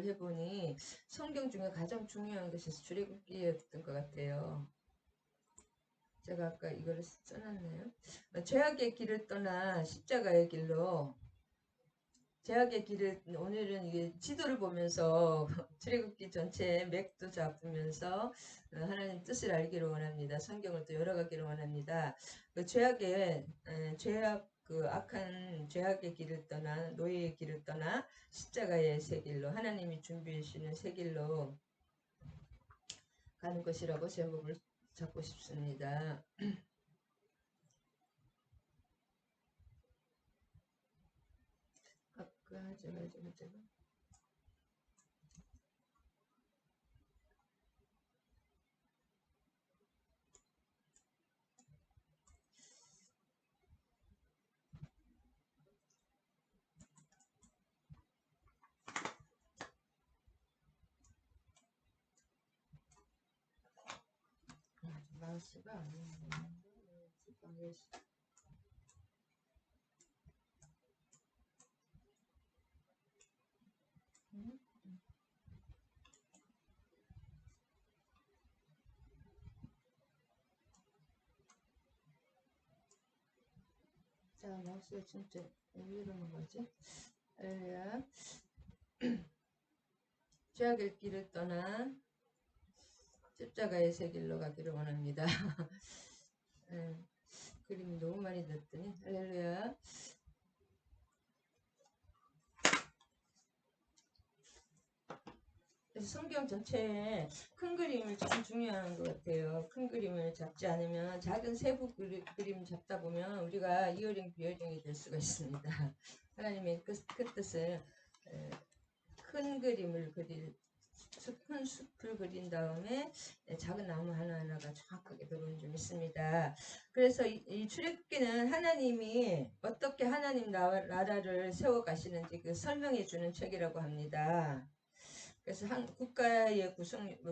해보니 성경 중에 가장 중요한 것이 출애굽기였던 것 같아요. 제가 아까 이거를 써놨네요. 죄악의 길을 떠나 십자가의 길로. 죄악의 길을, 오늘은 이게 지도를 보면서 출애굽기 전체 맥도 잡으면서 하나님 뜻을 알기를 원합니다. 성경을 또 열어가기를 원합니다. 그 죄악, 그 악한 죄악의 길을 떠나, 노예의 길을 떠나 십자가의 새 길로, 하나님이 준비해 주시는 새 길로 가는 것이라고 제목을 잡고 싶습니다. 아까 제가 마우스가 안 나오네. 자, 마우스가 진짜 왜 이러는 거지? 할렐루야. 죄악의 길을 떠나 십자가의 새 길로 가기를 원합니다. 그림이 너무 많이 넣었더니 할렐루야. 그래서 성경 전체에 큰 그림을 참 중요한 것 같아요. 큰 그림을 잡지 않으면 작은 세부 그림 잡다 보면 우리가 이어링 비어링이 될 수가 있습니다. 하나님의 그 뜻을 큰 그림을 큰 숲을 그린 다음에 작은 나무 하나하나가 정확하게 들어오는 좀 있습니다. 그래서 이 출애굽기는 하나님이 어떻게 하나님 나라를 세워가시는지 그 설명해 주는 책이라고 합니다. 그래서 한 국가의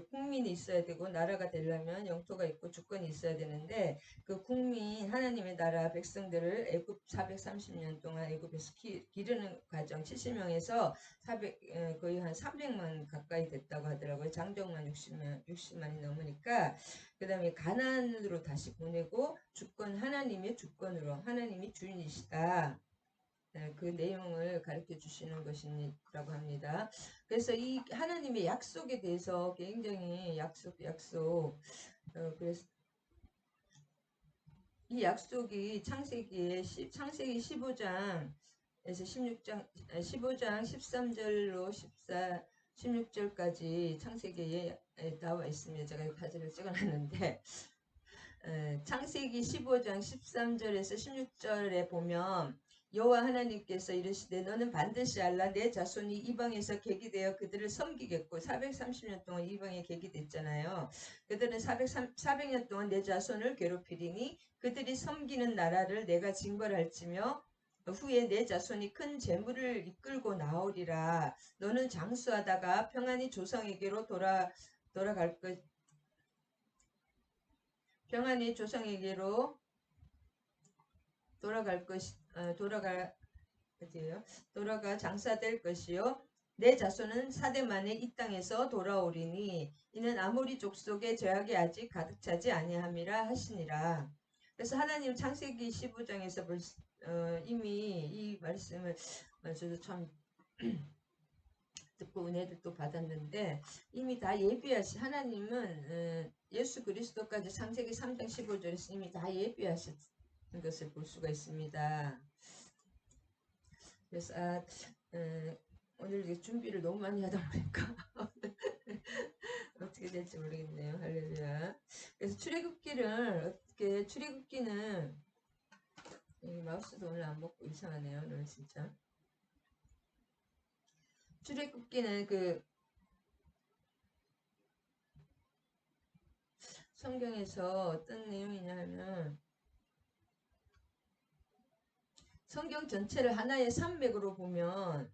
국민이 있어야 되고 나라가 되려면 영토가 있고 주권이 있어야 되는데 그 국민 하나님의 나라 백성들을 애굽 430년 동안 애굽에서 기르는 과정 70명에서 거의 한 300만 가까이 됐다고 하더라고요. 장정만 60만이 넘으니까 그 다음에 가나안으로 다시 보내고 하나님의 주권으로 하나님이 주인이시다. 그 내용을 가르쳐 주시는 것이라고 합니다. 그래서 이 하나님의 약속에 대해서 굉장히 그래서 이 약속이 창세기 15장에서 15장 13절로 16절까지 창세기에 나와 있습니다. 제가 사진을 찍어놨는데 창세기 15장 13절에서 16절에 보면 여호와 하나님께서 이르시되 너는 반드시 알라 내 자손이 이방에서 계기되어 그들을 섬기겠고 430년 동안 이방에 계기됐잖아요. 그들은 400년 동안 내 자손을 괴롭히리니 그들이 섬기는 나라를 내가 징벌할지며 후에 내 자손이 큰 재물을 이끌고 나오리라. 너는 장수하다가 평안히 조상에게로 돌아갈 것 평안히 조상에게로 돌아가 장사될 것이요 내 자손은 4대 만에 이 땅에서 돌아오리니 이는 아모리 족속의 죄악이 아직 가득 차지 아니함이라 하시니라. 그래서 하나님 창세기 15장에서 이미 이 말씀을 저도 참 듣고 은혜를 또 받았는데 이미 다 하나님은 예수 그리스도까지 창세기 3장 15절에서 이미 다 예비하신 것을 볼 수가 있습니다. 그래서 오늘 준비를 너무 많이 하다 보니까 어떻게 될지 모르겠네요. 할렐루야. 그래서 출애굽기는 마우스도 오늘 안 먹고 이상하네요. 오늘 진짜. 출애굽기는 성경에서 어떤 내용이냐 하면 성경 전체를 하나의 산맥으로 보면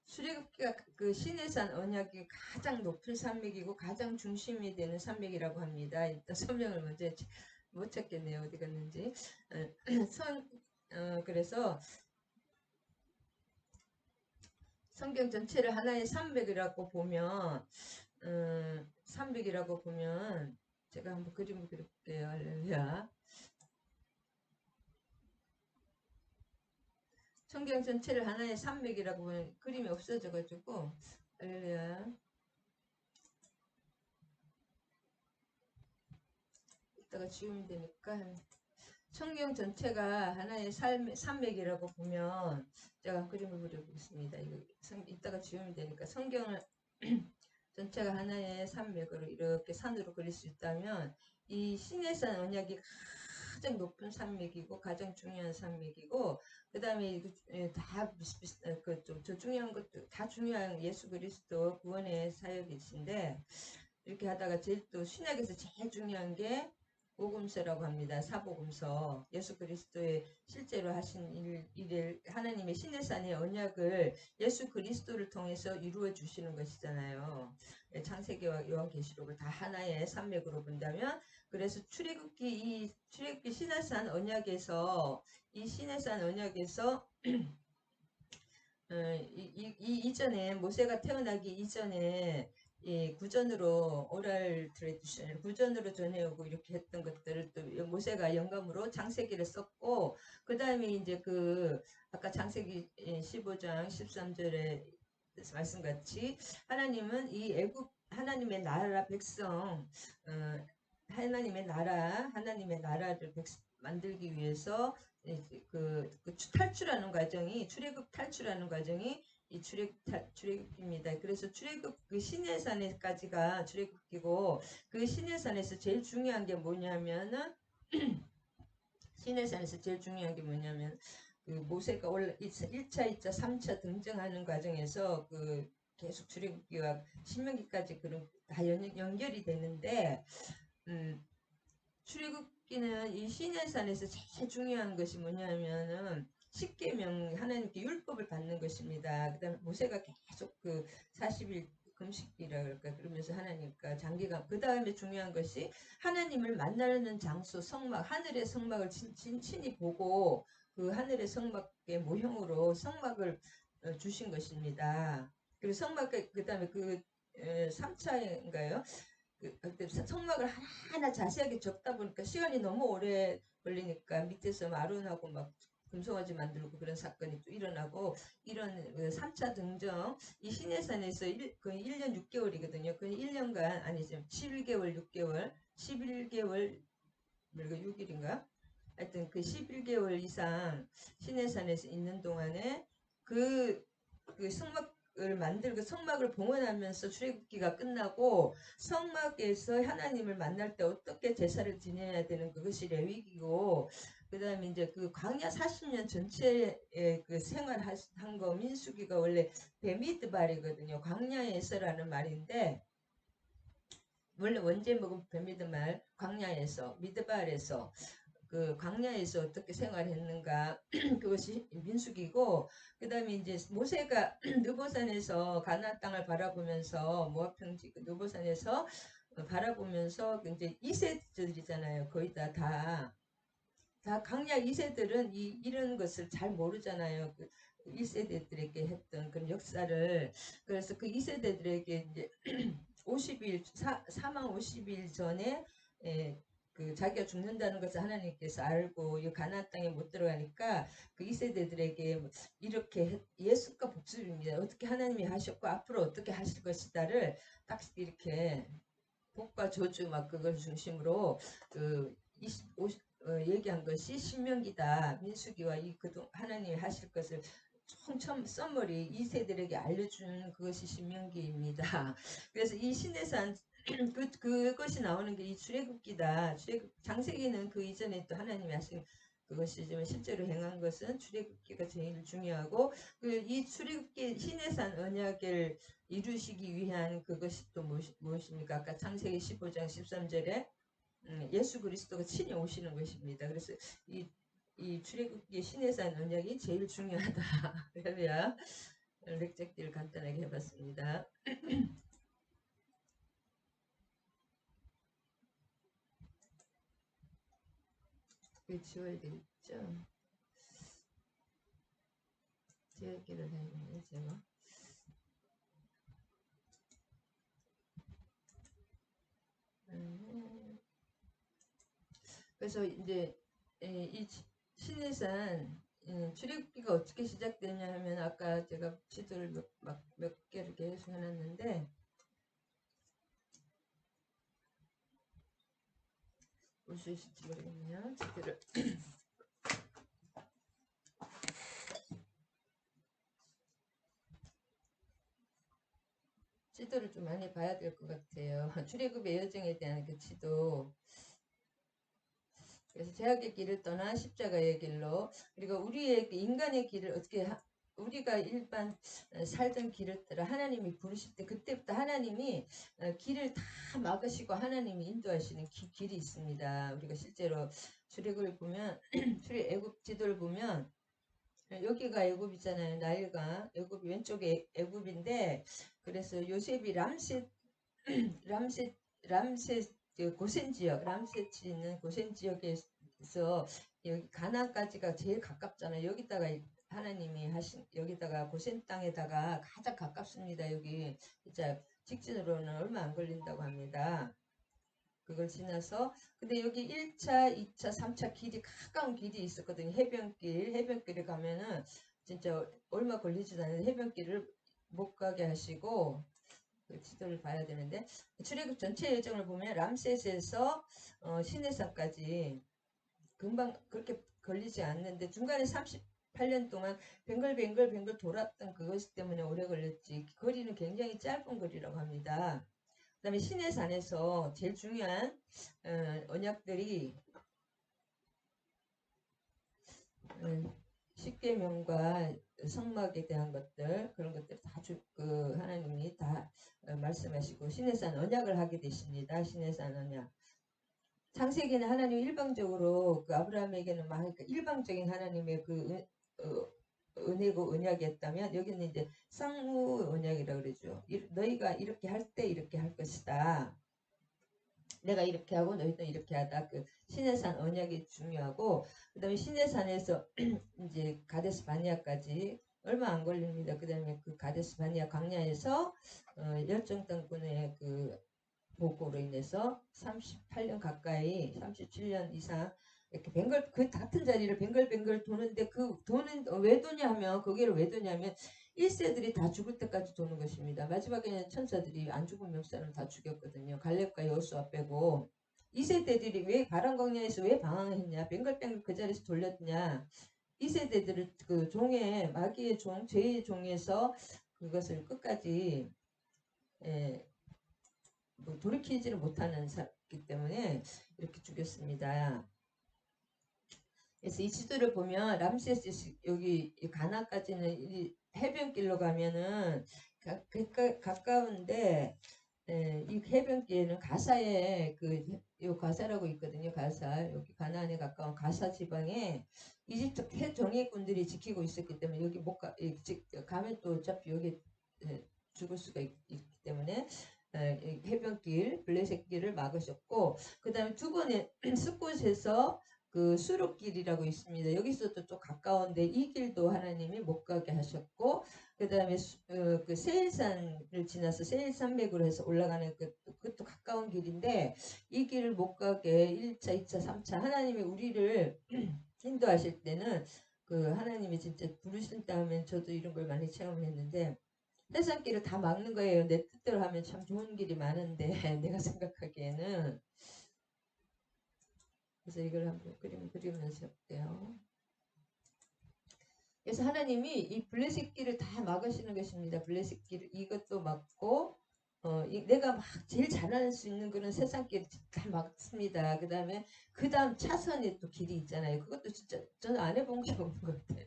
출애굽기가 그 시내산 언약이 가장 높은 산맥이고 가장 중심이 되는 산맥이라고 합니다. 일단 설명을 먼저 못 찾겠네요. 어디 갔는지. 그래서 성경 전체를 하나의 300이라고 보면 300이라고 보면 제가 한번 그림을 그려볼게요. 할렐루야. 성경 전체를 하나의 300이라고 보면 그림이 없어져가지고 할렐루야. 이따가 지우면 되니까 성경 전체가 하나의 300이라고 보면 제가 그림을 그려보겠습니다. 이거 이따가 지우면 되니까 성경을 전체가 하나의 산맥으로 이렇게 산으로 그릴 수 있다면 이 시내산 언약이 가장 높은 산맥이고 가장 중요한 산맥이고 그 다음에 다 비슷비슷 저 중요한 것도 다 중요한 예수 그리스도 구원의 사역이신데 이렇게 하다가 제일 또 신약에서 제일 중요한 게 복음서라고 합니다. 사복음서. 예수 그리스도의 실제로 하신 일을 하나님의 시내산의 언약을 예수 그리스도를 통해서 이루어 주시는 것이잖아요. 창세기와 요한계시록을 다 하나의 산맥으로 본다면 그래서 이 출애굽기 시내산 언약에서 이 시내산 언약에서 이전에 모세가 태어나기 이전에 구전으로 오랄 트레디션 구전으로 전해오고 이렇게 했던 것들을 또 모세가 영감으로 창세기를 썼고 그 다음에 이제 아까 창세기 15장 13절에 말씀같이 하나님은 이 애굽 하나님의 나라 백성 하나님의 나라를 만들기 위해서 탈출하는 과정이 출애굽 탈출하는 과정이 이 출애굽입니다. 그래서 출애굽 그 시내산에까지가 출애굽기고 그 시내산에서 제일 중요한 게 뭐냐면은 시내산에서 제일 중요한 게 뭐냐면 그 모세가 1차, 2차, 3차 등장하는 과정에서 계속 출애굽기와 신명기까지 다 연결이 되는데 출애굽기는 이 시내산에서 제일 중요한 것이 뭐냐면은 십계명 하나님께 율법을 받는 것입니다. 그다음에 모세가 계속 40일 금식이라 그럴까 그러면서 하나님과 장기간 그 다음에 중요한 것이 하나님을 만나는 장소 성막 하늘의 성막을 친히 보고 그 하늘의 성막의 모형으로 성막을 주신 것입니다. 그리고 성막 그 다음에 3차인가요? 그때 성막을 하나하나 자세하게 적다 보니까 시간이 너무 오래 걸리니까 밑에서 아론하고 막 금송아지 만들고 그런 사건이 또 일어나고 이런 3차 등정 이 시내산에서 1년 6개월이거든요. 그 1년간 아니죠. 11개월 6개월 11개월 6일인가? 하여튼 11개월 이상 시내산에서 있는 동안에 성막을 만들고 성막을 봉헌하면서 출애굽기가 끝나고 성막에서 하나님을 만날 때 어떻게 제사를 지내야 되는 그것이 레위기고 그 다음에 이제 광야 40년 전체의 생활한 거 민수기가 원래 베미드발이거든요. 광야에서라는 말인데 원래 원제목은 베미드말 광야에서 미드발에서 광야에서 어떻게 생활했는가 그것이 민수기고 그 다음에 이제 모세가 느보산에서 가나안 땅을 바라보면서 모압 평지 느보산에서 바라보면서 이제 2세들이잖아요. 거의 다 광야 2세들은 이런 것을 잘 모르잖아요. 1세대들에게 했던 그런 역사를 그래서 그 2세대들에게 이제 50일 사망 50일 전에 자기가 죽는다는 것을 하나님께서 알고 이 가나안 땅에 못 들어가니까 그 2세대들에게 이렇게 예수가 복수입니다. 어떻게 하나님이 하셨고 앞으로 어떻게 하실 것이다를 딱 이렇게 복과 저주 막 그걸 중심으로 얘기한 것이 신명기다. 민수기와 하나님이 하실 것을 처음 썸머리 2세들에게 알려준 그것이 신명기입니다. 그래서 이 시내산 그것이 나오는 게 이 출애굽기다. 장세기는 그 이전에 또 하나님이 하신 그것이지만 실제로 행한 것은 출애굽기가 제일 중요하고 이 출애굽기 시내산 언약을 이루시기 위한 그것이 또 무엇입니까? 아까 창세기 15장 13절에 예수 그리스도가 친히 오시는 것입니다. 그래서 이 출애굽기 시내산 언약이 제일 중요하다. 그러면 렉적기를 간단하게 해봤습니다. 지워야 되겠죠? 지우기를 해야겠네 제가. 그래서 이제 이 신해산 출애굽기가 어떻게 시작되냐 하면 아까 제가 지도를 몇 개를 계속 해놨는데 볼 수 있을지 모르겠네요. 지도를 지도를 좀 많이 봐야 될 것 같아요. 출애굽의 여정에 대한 그 지도. 그래서 죄악의 길을 떠나 십자가의 길로, 그리고 우리의 인간의 길을 어떻게 우리가 일반 살던 길을 따라 하나님이 부르실 때 그때부터 하나님이 길을 다 막으시고 하나님이 인도하시는 길이 있습니다. 우리가 실제로 출애굽을 보면 출애굽 지도를 보면 여기가 애굽이잖아요. 나일강 애굽이 왼쪽에 애굽인데, 그래서 요셉이 람셋 그 고센 지역, 람셋이 있는 고센 지역에서 여기 가나안까지가 제일 가깝잖아요. 여기다가 하나님이 하신, 여기다가 고센 땅에다가 가장 가깝습니다. 여기 진짜 직진으로는 얼마 안 걸린다고 합니다. 그걸 지나서, 근데 여기 1차, 2차, 3차 길이 가까운 길이 있었거든요. 해변길에 가면은 진짜 얼마 걸리지도 않는데 해변길을 못 가게 하시고, 그 지도를 봐야 되는데 출애굽 전체 여정을 보면 람셋에서 시내산까지 금방 그렇게 걸리지 않는데 중간에 38년 동안 뱅글뱅글 돌았던 그것 때문에 오래 걸렸지, 거리는 굉장히 짧은 거리라고 합니다. 그 다음에 시내산에서 제일 중요한 언약들이 십계명과 성막에 대한 것들, 그런 것들 다 하나님이 다 말씀하시고 시내산 언약을 하게 되십니다. 시내산 언약. 창세기는 하나님 일방적으로 그 아브라함에게는 막 일방적인 하나님의 그 은혜고 언약이었다면, 여기는 이제 쌍무 언약이라고 그러죠. 너희가 이렇게 할 때 이렇게 할 것이다. 내가 이렇게 하고 너희도 이렇게 하다. 그 시내산 언약이 중요하고, 그 다음에 시내산에서 이제 가데스 바니아까지 얼마 안 걸립니다. 그 다음에 그 가데스 바니아 광야에서 열정당군의 그 보고로 인해서 38년 가까이, 37년 이상 이렇게 그 같은 자리를 뱅글뱅글 도는데, 그 도는 왜 도냐 하면, 거기를 왜 도냐면 1세들이 다 죽을 때까지 도는 것입니다. 마지막에는 천사들이 안 죽은 몇 사람 다 죽였거든요. 갈렙과 여호수아 빼고. 2세대들이 왜 바람광야에서 왜 방황했냐, 뱅글뱅글 그 자리에서 돌렸냐. 2세대들을 그 종의 마귀의 종, 죄의 종에서 그것을 끝까지 뭐 돌이키지를 못하는 사기 때문에 이렇게 죽였습니다. 그래서 이 지도를 보면 람세스 여기 가나까지는 이 해변길로 가면은 가까운데, 이 해변길에는 가사에 요 가사라고 있거든요. 가사, 여기 가나안에 가까운 가사 지방에 이집트 해정예군들이 지키고 있었기 때문에 여기 못 가면 또 어차피 여기 죽을 수가 있기 때문에 해변길, 블레셋길을 막으셨고, 그 다음에 두 번에 숫곳에서 그 수록길이라고 있습니다. 여기서도 좀 가까운데 이 길도 하나님이 못 가게 하셨고, 그 다음에 그 세일산을 지나서 세일산맥으로 해서 올라가는 그것도 가까운 길인데, 이 길을 못 가게 1차, 2차, 3차 하나님이 우리를 인도하실 때는 그 하나님이 진짜 부르신 다음에 저도 이런 걸 많이 체험했는데, 해산길을 다 막는 거예요. 내 뜻대로 하면 참 좋은 길이 많은데 내가 생각하기에는. 그래서 이걸 한번 그리면서 볼게요. 그래서 하나님이 이 블레셋 길을 다 막으시는 것입니다. 블레셋 길을 이것도 막고, 내가 막 제일 잘할 수 있는 그런 세상 길을 다 막습니다. 그 다음 차선에 또 길이 있잖아요. 그것도 진짜 저는 안 해본 게 없는 것 같아요.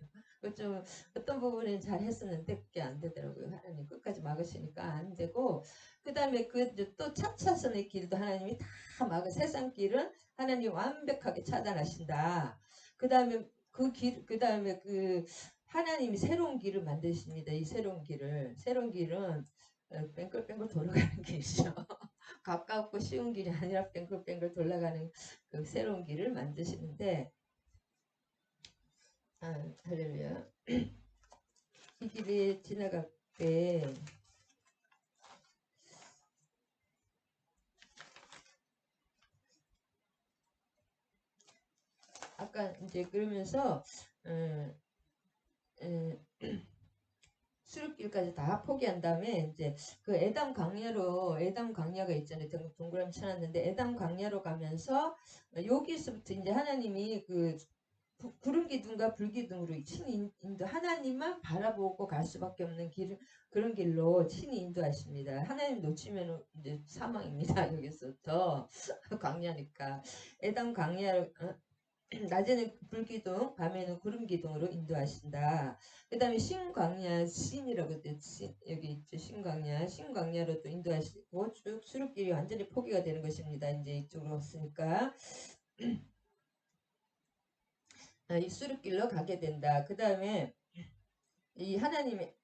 좀 어떤 부분은 잘 했었는데 그게 안 되더라고요. 하나님 끝까지 막으시니까 안 되고, 그 다음에 또 차차선의 길도 하나님이 다 막아, 세상 길은 하나님 완벽하게 차단하신다. 그 다음에 그 다음에 하나님이 새로운 길을 만드십니다. 이 새로운 길은 뱅글뱅글 돌아가는 길이죠. 가깝고 쉬운 길이 아니라 뱅글뱅글 돌아가는 그 새로운 길을 만드시는데, 할렐루야. 이 길이 지나갈 때 잠깐 이제 그러면서 음, 음, 수르길까지 다 포기한 다음에 이제 그 에담 강야가 있잖아요. 동그라미 쳐놨는데 에담 강야로 가면서 여기서부터 이제 하나님이 그 구름 기둥과 불 기둥으로 친히 인도 하나님만 바라보고 갈 수밖에 없는 길 그런 길로 친히 인도하십니다. 하나님 놓치면 이제 사망입니다. 여기서부터 광야니까 에담 광야로 낮에는 불기둥, 밤에는 구름기둥으로 인도하신다. 그 다음에 신광야, 신이라고 여기 있죠. 신광야로 또 인도하시고 쭉 수륙길이 완전히 포기가 되는 것입니다. 이제 이쪽으로 왔으니까 이 수륙길로 가게 된다. 그 다음에 이 하나님의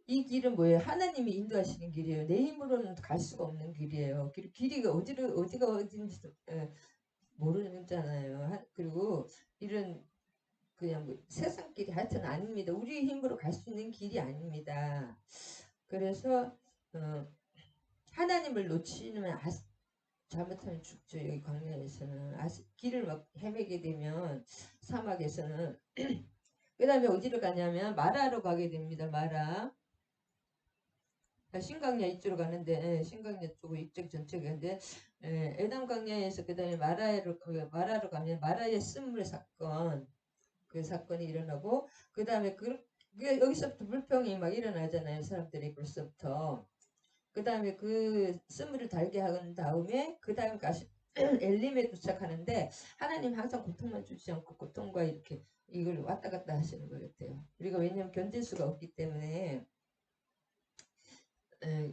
이 길은 뭐예요? 하나님이 인도하시는 길이에요. 내 힘으로는 갈 수가 없는 길이에요. 길이가 어디가 어딘지 모르잖아요. 그리고 이런 그냥 뭐 세상길이 하여튼 아닙니다. 우리 힘으로 갈 수 있는 길이 아닙니다. 그래서 하나님을 놓치면 잘못하면 죽죠. 여기 광야에서는 길을 막 헤매게 되면 사막에서는 그 다음에 어디로 가냐면 마라로 가게 됩니다. 마라. 신광야 이쪽으로 가는데 신광야 쪽으로 이쪽 전체가 근데 에담 광야에서 그 다음에 마라로 가면 마라의 쓴물 사건 그 사건이 일어나고 그 다음에 여기서부터 불평이 막 일어나잖아요. 사람들이 벌써부터. 그 다음에 그 쓴물을 달게 한 다음에 그 다음까지 엘림에 도착하는데 하나님 항상 고통만 주지 않고 고통과 이렇게 이걸 왔다 갔다 하시는 것 같아요. 우리가 왜냐하면 견딜 수가 없기 때문에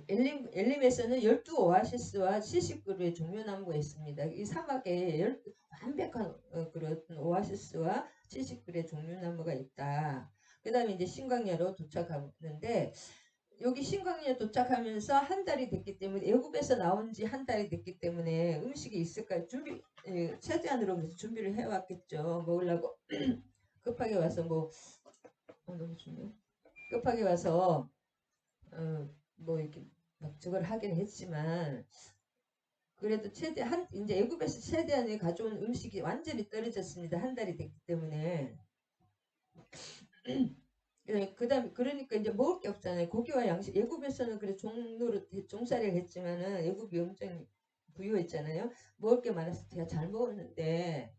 엘림에서는 12오아시스와 70그루의 종려나무가 있습니다. 이 사막에 완벽한 그런 오아시스와 70그루의 종려나무가 있다. 그 다음에 이제 신광야로 도착하는데 여기 신광야에 도착하면서 한 달이 됐기 때문에 애굽에서 나온 지 한 달이 됐기 때문에 음식이 있을까요? 최대한으로 준비를 해왔겠죠. 먹으려고 급하게 와서 너무 좋네. 급하게 와서 뭐 이렇게 막 저걸 하긴 했지만 그래도 최대한 이제 애굽에서 최대한에 가져온 음식이 완전히 떨어졌습니다. 한 달이 됐기 때문에 그다음에 그러니까 이제 먹을 게 없잖아요. 고기와 양식 애굽에서는 그래 종살이를 했지만은 애굽이 엄청 부유했잖아요. 먹을 게 많아서 제가 잘 먹었는데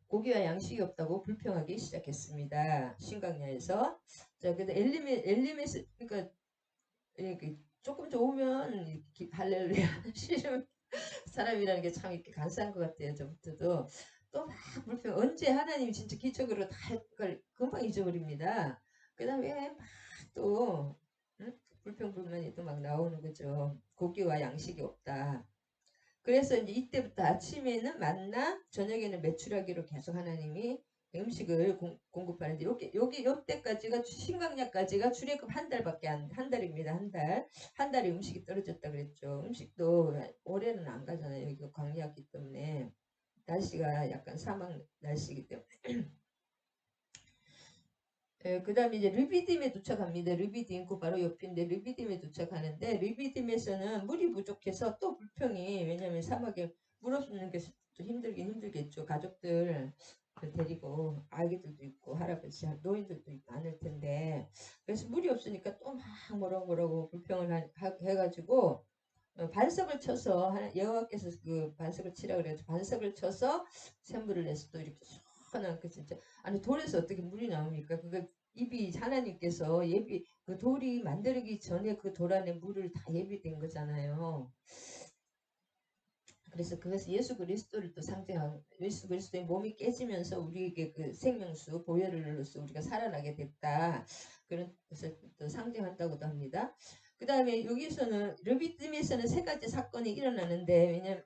고기와 양식이 없다고 불평하기 시작했습니다. 신강야에서 자 그래서 엘림에서 그러니까 조금 좋으면 할렐루야 싫으면 사람이라는 게 참 이렇게 간사한 것 같아요. 저부터도 또 막 불평 언제 하나님이 진짜 기적으로 다 할 걸 금방 잊어버립니다. 그 다음에 막 또 불평 불만이 또 막 나오는 거죠. 고기와 양식이 없다. 그래서 이제 이때부터 아침에는 만나 저녁에는 메추라기로 계속 하나님이 음식을 공급하는데 여기 요때까지가 신강약까지가 출애굽 한 달밖에 한 달입니다. 한 달에 음식이 떨어졌다 그랬죠. 음식도 올해는 안 가잖아요. 여기가 광야기 때문에 날씨가 약간 사막 날씨이기 때문에 그 다음에 이제 르비딤에 도착합니다. 르비딤 그 바로 옆인데 르비딤에 도착하는데 르비딤에서는 물이 부족해서 또 불평이 왜냐하면 사막에 물 없는 게 또 힘들긴 힘들겠죠. 가족들 데리고 아기들도 있고 할아버지 노인들도 많을 텐데 그래서 물이 없으니까 또 막 뭐라고 불평을 해가지고 반석을 쳐서 여호와께서 그 반석을 치라 그래서 반석을 쳐서 샘물을 내서 또 이렇게 시원한 그 진짜 아니 돌에서 어떻게 물이 나옵니까? 그거 입이 하나님께서 그 돌이 만들기 전에 그 돌 안에 물을 다 예비된 거잖아요. 그래서 그것이 예수 그리스도를 또 상징하고 예수 그리스도의 몸이 깨지면서 우리에게 그 생명수 보혈을로서 우리가 살아나게 됐다. 그런 것을 또 상징한다고도 합니다. 그 다음에 여기서는 르비딤에서는 세 가지 사건이 일어나는데 왜냐면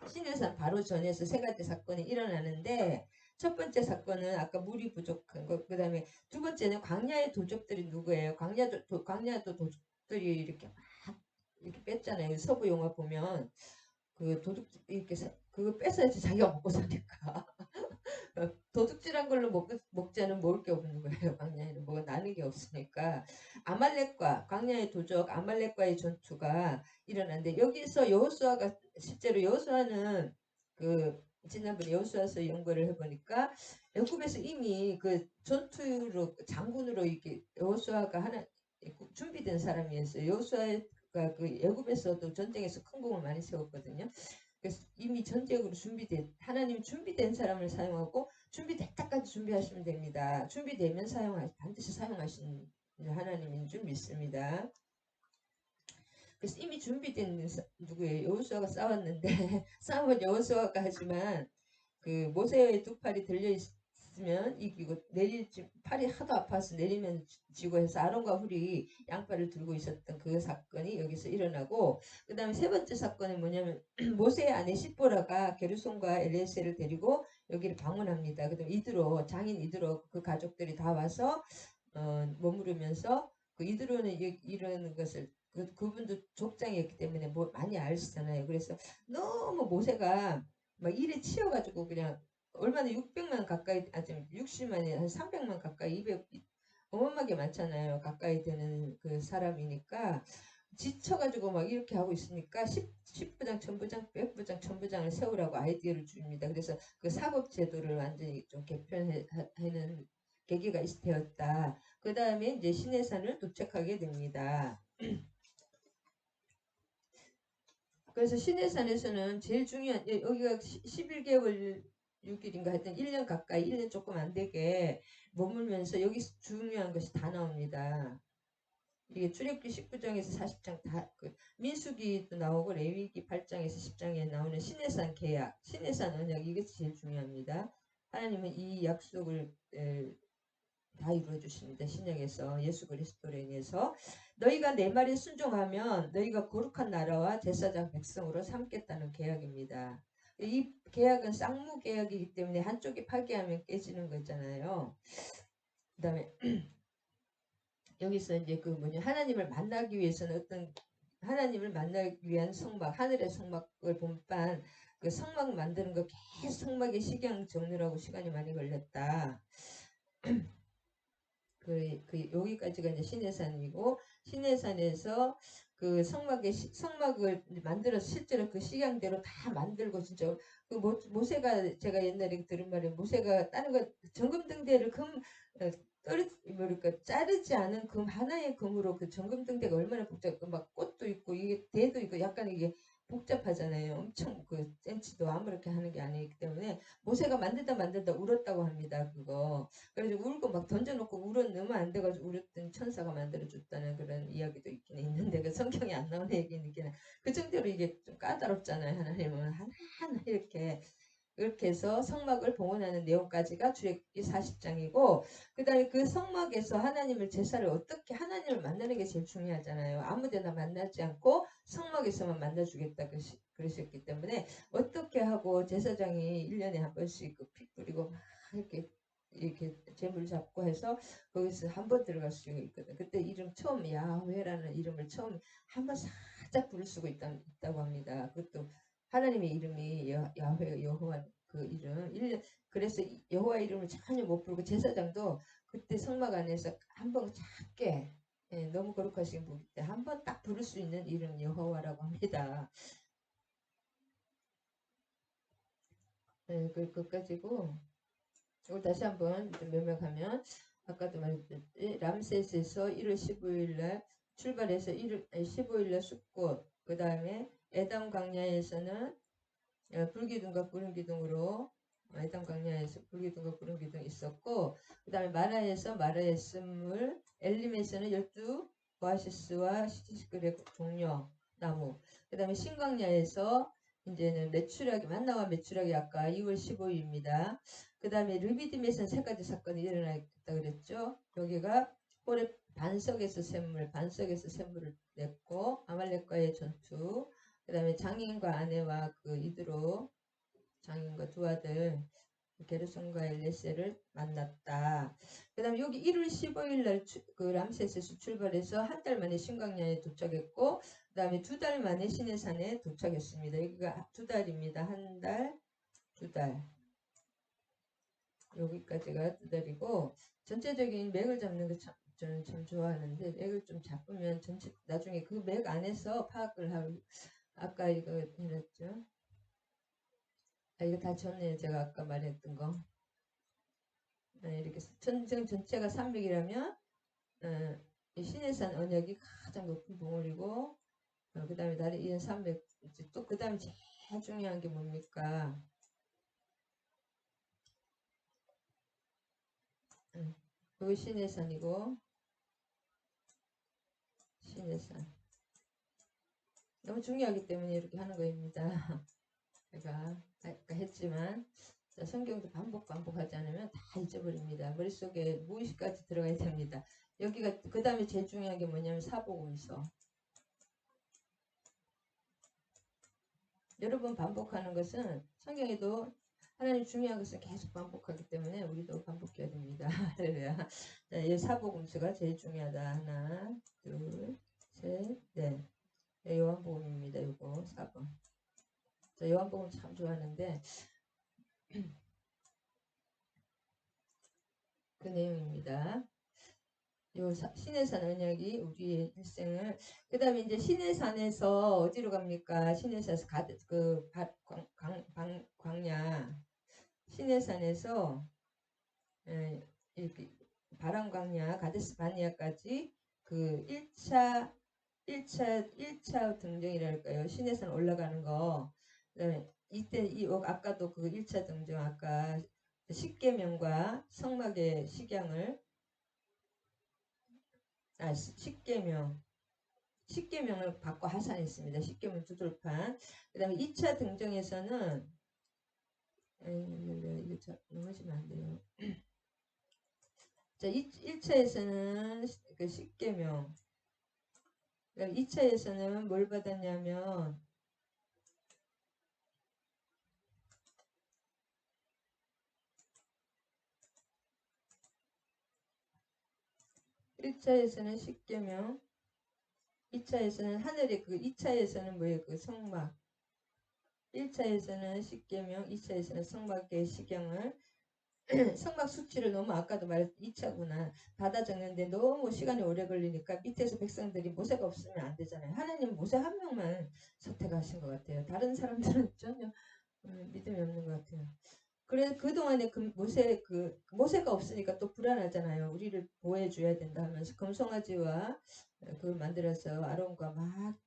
시내산 바로 전에서 세 가지 사건이 일어나는데 첫 번째 사건은 아까 물이 부족한 것. 그 다음에 두 번째는 광야의 도적들이 누구예요? 광야도 도적들이 이렇게 막 이렇게 뺐잖아요. 서부 영화 보면 그 도둑 이렇게 그거 뺏어야지 자기가 먹고 사니까 도둑질한 걸로 먹자는 먹을 게 없는 거예요. 광야에는 뭐가 나는 게 없으니까 아말렉과 광야의 도적 아말렉과의 전투가 일어났는데 여기서 여호수아가 실제로 여호수아는 그 지난번에 여호수아서 연구를 해보니까 애굽에서 이미 그 전투로 장군으로 이렇게 여호수아가 하나 준비된 사람이었어요. 여호수아가 그 애굽에서도 전쟁에서 큰 공을 많이 세웠거든요. 그래서 이미 전쟁으로 준비된 하나님 준비된 사람을 사용하고 준비됐다까지 준비하시면 됩니다. 준비되면 반드시 사용하시는 하나님인 줄 믿습니다. 그래서 이미 준비된 누구예요? 여호수아가 싸웠는데 싸움은 여호수아가 하지만 그 모세의 두 팔이 들려 있으면 이기고 팔이 하도 아파서 내리면 지고 해서 아론과 훌이 양팔을 들고 있었던 그 사건이 여기서 일어나고, 그 다음에 세 번째 사건은 뭐냐면 모세의 아내 시보라가 게르손과 엘리에셀을 데리고 여기를 방문합니다. 그다음 이드로 장인 이드로 그 가족들이 다 와서 머무르면서 그 이드로는 이런 것을 그분도 족장이었기 때문에 뭐 많이 아시잖아요. 그래서 너무 모세가 막 일에 치여가지고 그냥 얼마나 600만 가까이, 아니 60만이 한 300만 가까이 200 어마어마하게 많잖아요. 가까이 되는 그 사람이니까 지쳐가지고 막 이렇게 하고 있으니까 10부장, 천부장, 백부장, 천부장을 세우라고 아이디어를 줍니다. 그래서 그 사법제도를 완전히 좀 개편하는 계기가 되었다. 그 다음에 이제 시내산을 도착하게 됩니다. 그래서 시내산에서는 제일 중요한 여기가 11개월 6일인가 하여튼 1년 가까이 1년 조금 안 되게 머물면서 여기 중요한 것이 다 나옵니다. 이게 출애굽기 19장에서 40장 다 민수기도 나오고 레위기 8장에서 10장에 나오는 시내산 계약, 시내산 언약, 이것이 제일 중요합니다. 하나님은 이 약속을 다 이루어 주십니다. 신약에서 예수 그리스도로 인해서 너희가 내 말에 순종하면 너희가 거룩한 나라와 제사장 백성으로 삼겠다는 계약입니다. 이 계약은 쌍무 계약이기 때문에 한쪽이 파기하면 깨지는 거잖아요. 그 다음에 여기서 이제 그 뭐냐, 하나님을 만나기 위해서는 어떤 하나님을 만나기 위한 성막, 하늘의 성막을 본판 그 성막 만드는 거 계속 성막의 식양 정리라고 시간이 많이 걸렸다. 여기까지가 이제 시내산이고, 시내산에서 그 성막을 만들어서 실제로 그 식양대로 다 만들고, 진짜 그 모세가 제가 옛날에 들은 말에 모세가 다른 거 정금등대를 뭐랄까 자르지 않은 금 하나의 금으로 그 정금등대가 얼마나 복잡해, 막 꽃도 있고 이게 대도 있고 약간 이게 복잡하잖아요. 엄청 그 센치도 아무렇게 하는 게 아니기 때문에 모세가 만들다 울었다고 합니다. 그거 그래서 울고 막 던져놓고 울었으면 안 돼가지고 울었더니 천사가 만들어줬다는 그런 이야기도 있긴 있는데 그 성경에 안 나오는 얘기는 있긴 그 정도로 이게 좀 까다롭잖아요. 하나님은 하나하나 이렇게 해서 성막을 봉헌하는 내용까지가 출애굽기 40장이고, 그 다음에 그 성막에서 하나님을 제사를 어떻게 하나님을 만나는 게 제일 중요하잖아요. 아무데나 만나지 않고 성막에서만 만나주겠다 그러셨기 때문에 어떻게 하고 제사장이 1년에 한 번씩 피 뿌리고 막 이렇게 재물 잡고 해서 거기서 한 번 들어갈 수 있거든. 그때 이름 처음 야훼라는 이름을 처음 한 번 살짝 부를 수가 있다고 합니다. 그것도 하나님의 이름이 야훼 여호와 그 이름 1년, 그래서 여호와 이름을 전혀 못 부르고 제사장도 그때 성막 안에서 한 번 작게 너무 거룩하신 분이 때 한 번 딱 부를 수 있는 이름 여호와라고 합니다. 그까지고 이걸 다시 한번 명명하면 아까도 말했듯이 람세스에서 1월 15일 날 출발해서 15일 날 숫꽃, 그 다음에 에담 광야에서는 불기둥과 구름기둥으로 에담 광야에서 불기둥과 구름기둥 있었고, 그 다음에 마라에서 마라의 쓴물, 엘림에서는 12 오아시스와 시시그레 종려 나무, 그 다음에 신광야에서 이제는 만나와 메추라기 아까 2월 15일입니다. 그 다음에 르비딤에서는 세 가지 사건이 일어나겠다 그랬죠. 여기가 홀의 반석에서 샘물을 냈고, 아말렉과의 전투, 그 다음에 장인과 아내와 그 이드로 장인과 두 아들 게르손과 엘레세를 만났다. 그 다음에 여기 1월 15일 날 그 람세스에서 출발해서 한 달 만에 신광야에 도착했고, 그 다음에 2달 만에 시내산에 도착했습니다. 여기가 2달입니다. 한 달, 2달. 여기까지가 2달이고, 전체적인 맥을 잡는 거 저는 참 좋아하는데, 맥을 좀 잡으면 전체 나중에 그 맥 안에서 파악을 하고, 아까 이거 해놨죠. 이거 다 줬네요. 제가 아까 말했던 거. 이렇게 천정 전체가 300이라면 이 신해산 언역이 가장 높은 봉우리고 그 다음에 다른 이는 300. 또 그 다음에 제일 중요한 게 뭡니까? 여기 신해산이고 신해산. 너무 중요하기 때문에 이렇게 하는 거입니다. 제가 아까 했지만 자, 성경도 반복하지 않으면 다 잊어버립니다. 머릿속에 무의식까지 들어가야 됩니다. 여기가 그 다음에 제일 중요한 게 뭐냐면 사복음서. 여러 번 반복하는 것은 성경에도 하나님 중요한 것은 계속 반복하기 때문에 우리도 반복해야 됩니다. 할렐루야. 자, 이 사복음서가 제일 중요하다. 하나, 둘, 셋, 넷. 요한복음입니다. 요거 4번. 자, 요한복음 참 좋아하는데 그 내용입니다. 요 신해산 언약이 우리의 일생을 그 다음에 이제 신해산에서 어디로 갑니까? 신해산에서 광야 신해산에서 이렇게 바람광야 가데스 바니아까지 그 1차 등정이랄까요? 신해산 올라가는 거. 그다음에 이때 아까도 그 1차 등정 아까 십계명과 성막의 식양을 십계명을 받고 하산했습니다. 십계명 두 돌판. 그 다음에 2차 등정에서는 이거 넘어지면 안 돼요. 자, 1차에서는 그 십계명. 2차에서는 뭘 받았냐면 1차에서는 십계명, 2차에서는 하늘의 2차에서는 뭐예요? 그 성막. 1차에서는 십계명, 2차에서는 성막의 식양을 성막 수치를 너무 아까도 말했던 2차구나 받아 적는데 너무 시간이 오래 걸리니까 밑에서 백성들이 모세가 없으면 안 되잖아요. 하나님 모세 한 명만 선택하신 것 같아요. 다른 사람들은 전혀 믿음이 없는 것 같아요. 그래 그동안에 모세가 없으니까 또 불안하잖아요. 우리를 보호해줘야 된다 하면서 금송아지와 그걸 만들어서 아론과 막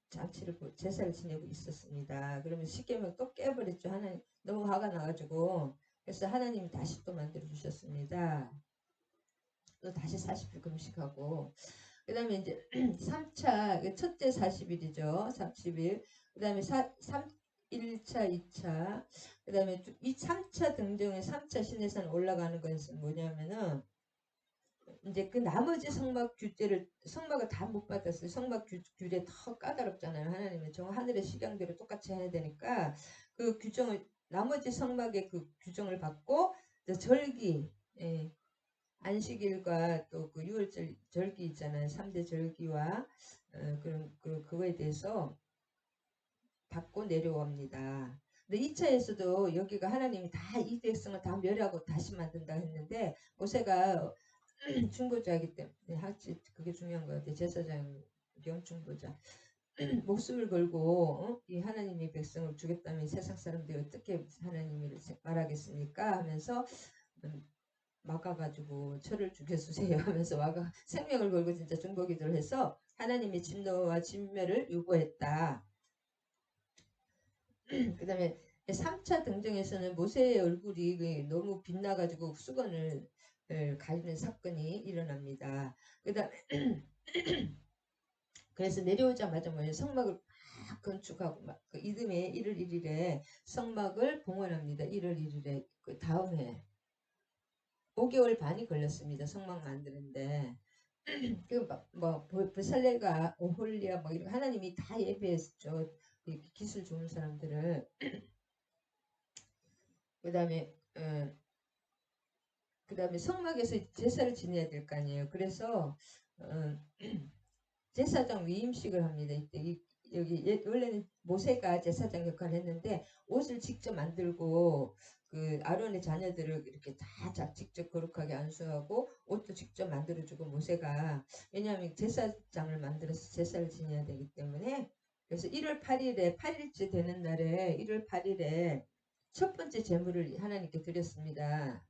제사를 지내고 있었습니다. 그러면 십계명 또 깨버렸죠. 하나님 너무 화가 나가지고 그래서 하나님이 다시 또 만들어 주셨습니다. 또 다시 40일 금식하고 그 다음에 이제 3차 첫째 40일이죠. 30일 그 다음에 1차 2차 그 다음에 이 3차 등정에 3차 신해산 올라가는 것은 뭐냐면은 이제 그 나머지 성막을 다 못 받았어요. 성막 규례 더 까다롭잖아요. 하나님은 저 하늘의 식양대로 똑같이 해야 되니까 그 규정을 나머지 성막의 그 규정을 받고 절기 안식일과 또 그 유월절 절기 있잖아요. 3대 절기와 그런 그거에 대해서 받고 내려옵니다. 근데 2차에서도 여기가 하나님이 다 이 백성을 다 멸하고 다시 만든다 했는데 모세가 중보자이기 때문에 하지 그게 중요한 것 같아요. 제사장 겸 중보자 목숨을 걸고 이 하나님의 백성을 주겠다면 세상 사람들이 어떻게 하나님을 말하겠습니까 하면서 막아가지고 저를 죽여주세요 하면서 생명을 걸고 진짜 중보기도를 해서 하나님의 진노와 진멸을 요구했다. 그 다음에 3차 등정에서는 모세의 얼굴이 너무 빛나가지고 수건을 가리는 사건이 일어납니다. 그 다음에 그래서 내려오자마자 뭐예요? 성막을 막 건축하고 막그 이듬해 1월 1일에 성막을 봉헌합니다. 1월 1일에 그 다음 해 5개월 반이 걸렸습니다. 성막 만드는데 그뭐 브살레가 오홀리아 뭐 이런 하나님이 다 예배했죠. 기술 좋은 사람들을 그다음에 그다음에 성막에서 제사를 지내야 될 거 아니에요. 그래서 제사장 위임식을 합니다. 이때 여기 원래는 모세가 제사장 역할을 했는데 옷을 직접 만들고 그 아론의 자녀들을 이렇게 다 직접 거룩하게 안수하고 옷도 직접 만들어주고 모세가 왜냐하면 제사장을 만들어서 제사를 지내야 되기 때문에 그래서 1월 8일에 8일째 되는 날에 1월 8일에 첫 번째 제물을 하나님께 드렸습니다.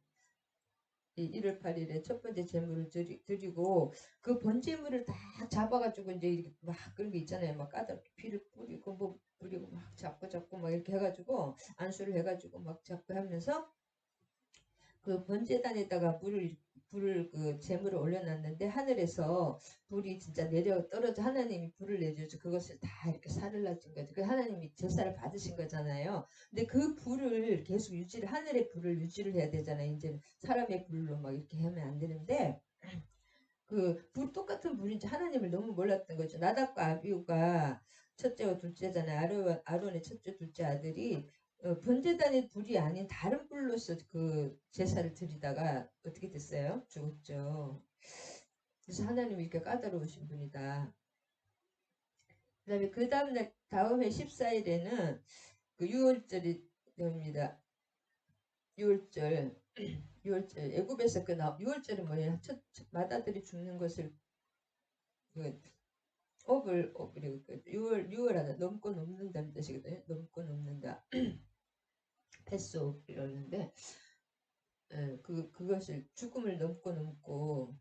이 1월 8일에 첫 번째 제물을 드리고 그 번제물을 다 잡아가지고 이제 이렇게 막 그런 게 있잖아요. 막 까다롭게 피를 뿌리고 뭐 뿌리고 막 잡고 막 이렇게 해가지고 안수를 해가지고 막 잡고 하면서 그 번제단에다가 불을 그 제물을 올려놨는데 하늘에서 불이 진짜 내려 떨어져 하나님이 불을 내줘서 그것을 다 이렇게 살을 낮은 거죠. 그 하나님이 제사를 받으신 거잖아요. 근데 그 불을 계속 유지를 하늘의 불을 유지를 해야 되잖아요. 이제 사람의 불로 막 이렇게 하면 안 되는데 그 불 똑같은 불인지 하나님을 너무 몰랐던 거죠. 나답과 아비후가 첫째와 둘째잖아요. 아론의 첫째 둘째 아들이 번제단의 불이 아닌 다른 불로서 그 제사를 드리다가 어떻게 됐어요? 죽었죠. 그래서 하나님이 이렇게 까다로우신 분이다. 그 다음에 그 다음날 다음 해 14일에는 그 6월절이 됩니다. 6월절 6월절 애굽에서 그 6월절은 뭐예요? 맏아들이 죽는 것을 그 그리고 그 6월 하다 넘고 넘는다는 뜻이거든요. 넘고 넘는다. 패스오브 이러는데 그것을 죽음을 넘고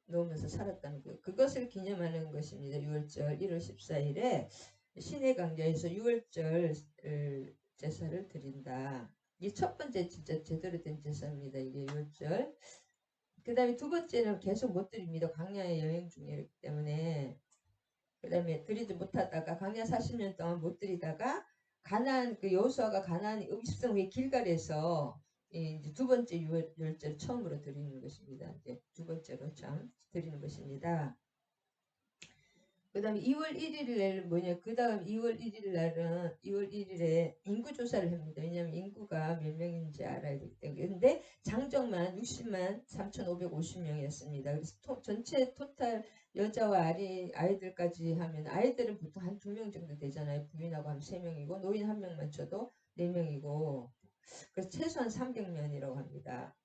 넘으면서 살았다는 그것을 기념하는 것입니다. 6월절 1월 14일에 신의 강좌에서 6월절 제사를 드린다. 이 첫 번째 진짜 제대로 된 제사입니다. 이게 6월절. 그 다음에 두 번째는 계속 못 드립니다. 광야의 여행 중이기 때문에. 그 다음에 드리지 못하다가 광야 40년 동안 못 드리다가 가나안 그 여호수아가 가나안 음식성 후에 길갈에서 이제 두 번째 유월절을 처음으로 드리는 것입니다. 이제 두 번째로 참 드리는 것입니다. 그 다음에 2월 1일 날 뭐냐 그 다음 2월 1일 날은 2월 1일에 인구조사를 합니다. 왜냐하면 인구가 몇 명인지 알아야 되기 때문에. 근데 장정만 60만 3,550명이었습니다. 그래서 전체 토탈 여자와 아이들까지 하면 아이들은 보통 한 2명 정도 되잖아요. 부인하고 하면 3명이고 노인 1명만 쳐도 4명이고 그래서 최소한 300명이라고 합니다.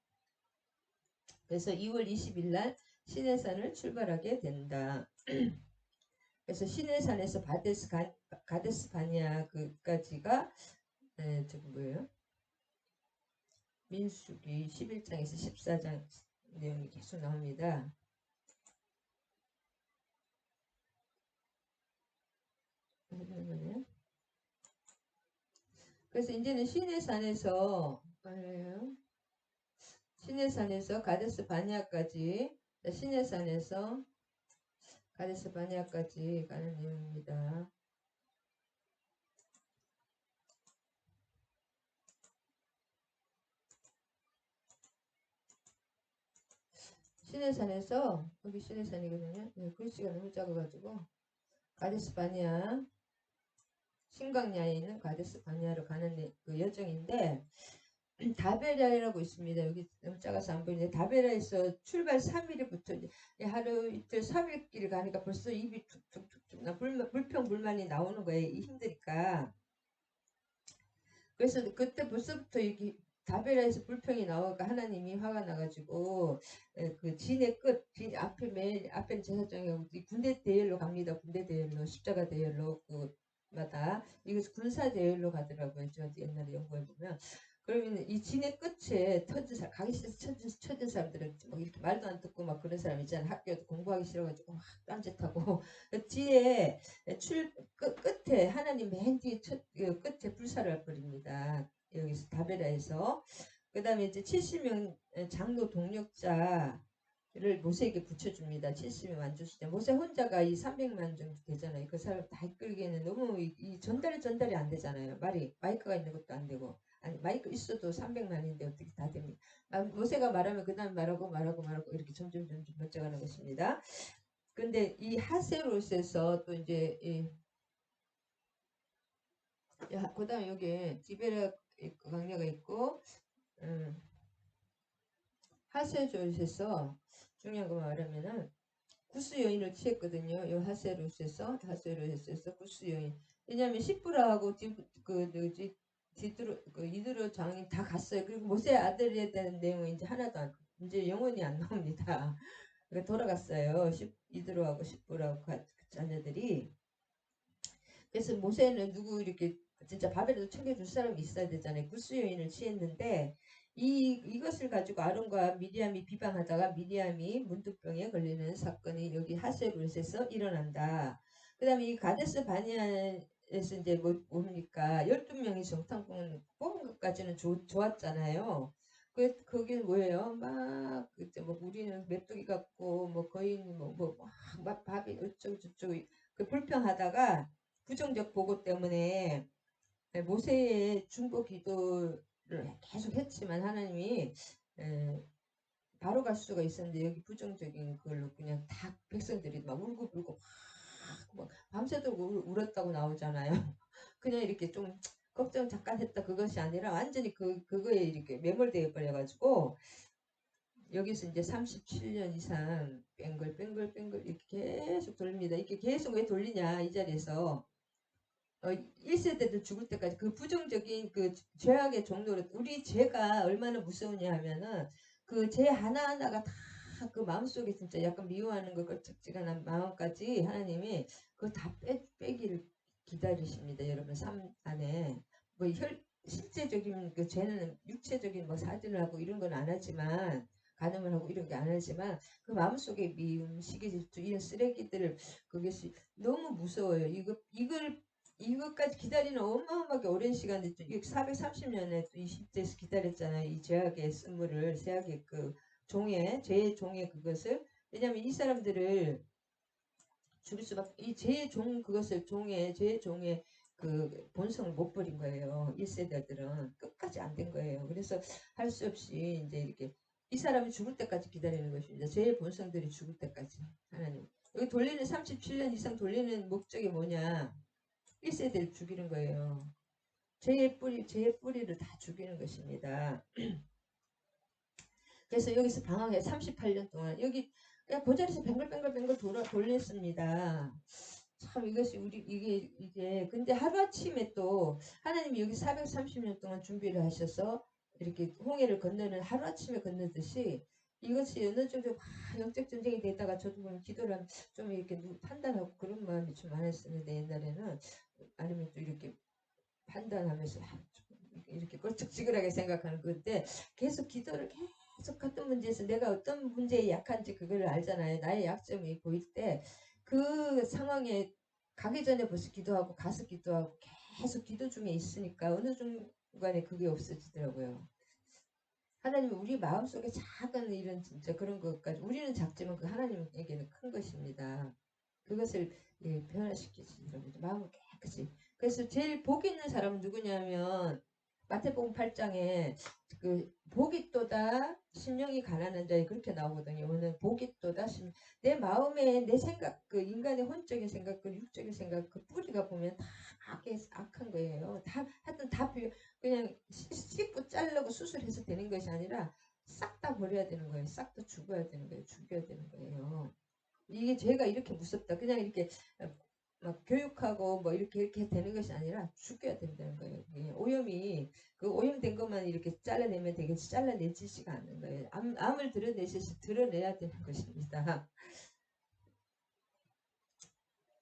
그래서 2월 20일 날 시내산을 출발하게 된다. 그래서 시내산에서 가데스 바니아 그까지가 저기 뭐예요? 민수기 11장에서 14장 내용이 계속 나옵니다. 그래서 이제는 시내산에서 가데스 바니아까지 시내산에서 가데스 바니아까지 가는 내용입니다. 시내산에서 여기 시내산이거든요. 글씨가 너무 작아가지고 가데스 바니아 신광야에 있는 가데스 바니아로 가는 그 여정인데 다베라라고 있습니다. 여기 너무 작아서 안 보이는데 다베라에서 출발 3일부터 하루 이틀 3일길 가니까 벌써 입이 툭툭툭툭 불평불만이 나오는 거예요. 힘드니까. 그래서 그때 벌써부터 이렇게 다베라에서 불평이 나오니까 하나님이 화가 나가지고 그 진의 끝, 앞에 맨 앞에는 제사장이고 군대 대열로 갑니다. 군대 대열로 십자가 대열로 그마다 이것을 군사 대열로 가더라고요. 저 옛날에 연구해 보면. 그러면 이 진의 끝에 가기 싫어서 처진 사람들은 막 이렇게 말도 안 듣고 막 그런 사람 있잖아요. 학교도 공부하기 싫어가지고 막 딴짓하고 뒤에 끝에 하나님 맨 뒤에 끝에 불사를 버립니다. 여기서 다베라에서 그 다음에 이제 70명 장로 동력자를 모세에게 붙여줍니다. 70명 만주시자 모세 혼자가 이 300만 정도 되잖아요. 그 사람 다 이끌기에는 너무 이 전달이 안 되잖아요. 마이크가 있는 것도 안 되고 아니 마이크 있어도 300만인데 어떻게 다 됩니까? 모세가 말하면 그 다음 말하고 이렇게 점점 번쩍하는 것입니다. 근데 이 하세롯에서 또 이제 그 다음에 여기 디베라 강야가 있고 하세롯에서 중요한 거 말하면은 구스 여인을 취했거든요. 이 하세롯에서 구스 여인. 왜냐하면 시프라하고 이드로 장이 다 갔어요. 그리고 모세 아들에 대한 내용은 이제 하나도 이제 영원히 안 나옵니다. 그러니까 돌아갔어요. 이드로하고 시프라하고 자녀들이. 그래서 모세는 누구 이렇게 진짜 밥이라도 챙겨줄 사람이 있어야 되잖아요. 구스 여인을 취했는데 이것을 가지고 아론과 미리암이 비방하다가 미리암이 문둥병에 걸리는 사건이 여기 하세롯에서 일어난다. 그 다음에 이 가데스 바니아에서 이제 뭡니까? 12명이 정탐꾼 뽑은 것까지는 좋았잖아요. 그게 뭐예요? 막 그때 뭐 우리는 메뚜기 같고 뭐 거인 막 밥이 어쩌고 저쩌고 그 불평하다가 부정적 보고 때문에 모세의 중보 기도를 계속 했지만 하나님이 바로 갈 수가 있었는데 여기 부정적인 걸로 그냥 다 백성들이 막 울고불고 막 밤새도록 울었다고 나오잖아요. 그냥 이렇게 좀 걱정 잠깐 했다 그것이 아니라 완전히 그거에 이렇게 매몰되어 버려가지고 여기서 이제 37년 이상 뱅글뱅글 이렇게 계속 돌립니다. 이렇게 계속 왜 돌리냐 이 자리에서 1세대들 죽을 때까지 그 부정적인 그 죄악의 종로를 우리 죄가 얼마나 무서우냐 하면은 그 죄 하나하나가 다 그 마음속에 진짜 약간 미워하는 것 걸쩍지근한 마음까지 하나님이 그거 다 빼기를 기다리십니다. 여러분 삶 안에 뭐 실제적인 그 죄는 육체적인 뭐 사진을 하고 이런 건 안 하지만 간음을 하고 이런 게 안 하지만 그 마음속에 미움, 시기질투 이런 쓰레기들을 그것이 너무 무서워요. 이것까지 기다리는 어마어마하게 오랜 시간이 430년에 또 20대에서 기다렸잖아요. 이 죄악의 쓴물을 죄악의 그 죄의 종의 그것을 왜냐하면 이 사람들을 죽일 수밖에 이 죄의 종 그것을 죄의 종의 그 본성을 못 버린 거예요. 1세대들은 끝까지 안 된 거예요. 그래서 할 수 없이 이제 이렇게 이 사람이 죽을 때까지 기다리는 것입니다. 죄의 본성들이 죽을 때까지 하나님 여기 돌리는 37년 이상 돌리는 목적이 뭐냐? 1세대를 죽이는 거예요. 죄의 뿌리를 다 죽이는 것입니다. 그래서 여기서 방황해 38년 동안 여기 그냥 그 자리에서 뱅글뱅글 돌렸습니다. 참 이것이 이게 근데 하루아침에 또 하나님이 여기 430년 동안 준비를 하셔서 이렇게 홍해를 건너는 하루아침에 건너듯이 이것이 어느 정도 영적 전쟁이 되다가 저도 보면 기도를 하면 좀 이렇게 판단하고 그런 마음이 좀 많았었는데 옛날에는 아니면 또 이렇게 판단하면서 이렇게 꼴짝지근하게 생각하는 건데 계속 기도를 계속 같은 문제에서 내가 어떤 문제에 약한지 그걸 알잖아요. 나의 약점이 보일 때 그 상황에 가기 전에 벌써 기도하고 가서 기도하고 계속 기도 중에 있으니까 어느 중간에 그게 없어지더라고요. 하나님은 우리 마음속에 작은 일은 진짜 그런 것까지 우리는 작지만 그 하나님에게는 큰 것입니다. 그것을 변화시키시더라고요. 마음을 깨끗이. 그래서 제일 복 있는 사람은 누구냐면 마태복음 8장에 그 복이 또다 심령이 가난한 자에 그렇게 나오거든요. 오늘 복이 또다 내 마음에 내 생각 그 인간의 혼적인 생각 그 육적인 생각 그 뿌리가 보면 다 악한 거예요. 다 하여튼 다 그냥 씻고 자르고 수술해서 되는 것이 아니라 싹 다 버려야 되는 거예요. 싹 다 죽어야 되는 거예요. 죽여야 되는 거예요. 이게 죄가 이렇게 무섭다. 그냥 이렇게 막 교육하고 뭐 이렇게 되는 것이 아니라 죽여야 된다는 거예요. 오염이 그 오염된 것만 이렇게 잘라내면 되겠지 잘라내지지가 않는 거예요. 암을 드러내듯이 드러내야 되는 것입니다.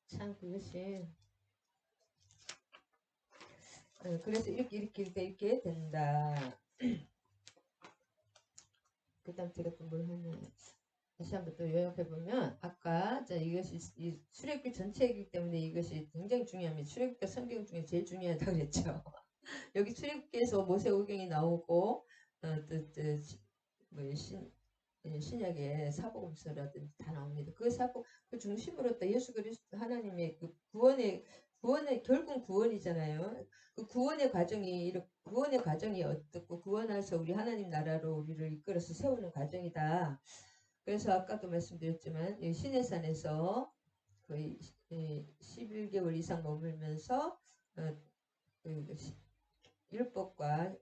참 그것이 그래서 이렇게 된다. 그 다음 제가 또 뭘 했냐면 다시 한번 또 요약해 보면 아까 이것이 이 출애굽기 전체이기 때문에 이것이 굉장히 중요합니다. 출애굽기가 성경 중에 제일 중요하다고 그랬죠. 여기 출애굽기에서 모세오경이 나오고 뭐 신약의 사복음서라든지 다 나옵니다. 그 사복 그 중심으로 또 예수 그리스도 하나님의 그 구원의 결국 구원이잖아요. 그 구원의 과정이 어떻고 구원해서 우리 하나님 나라로 우리를 이끌어서 세우는 과정이다. 그래서 아까도 말씀드렸지만 시내산에서 거의 11개월 이상 머물면서 그 율법과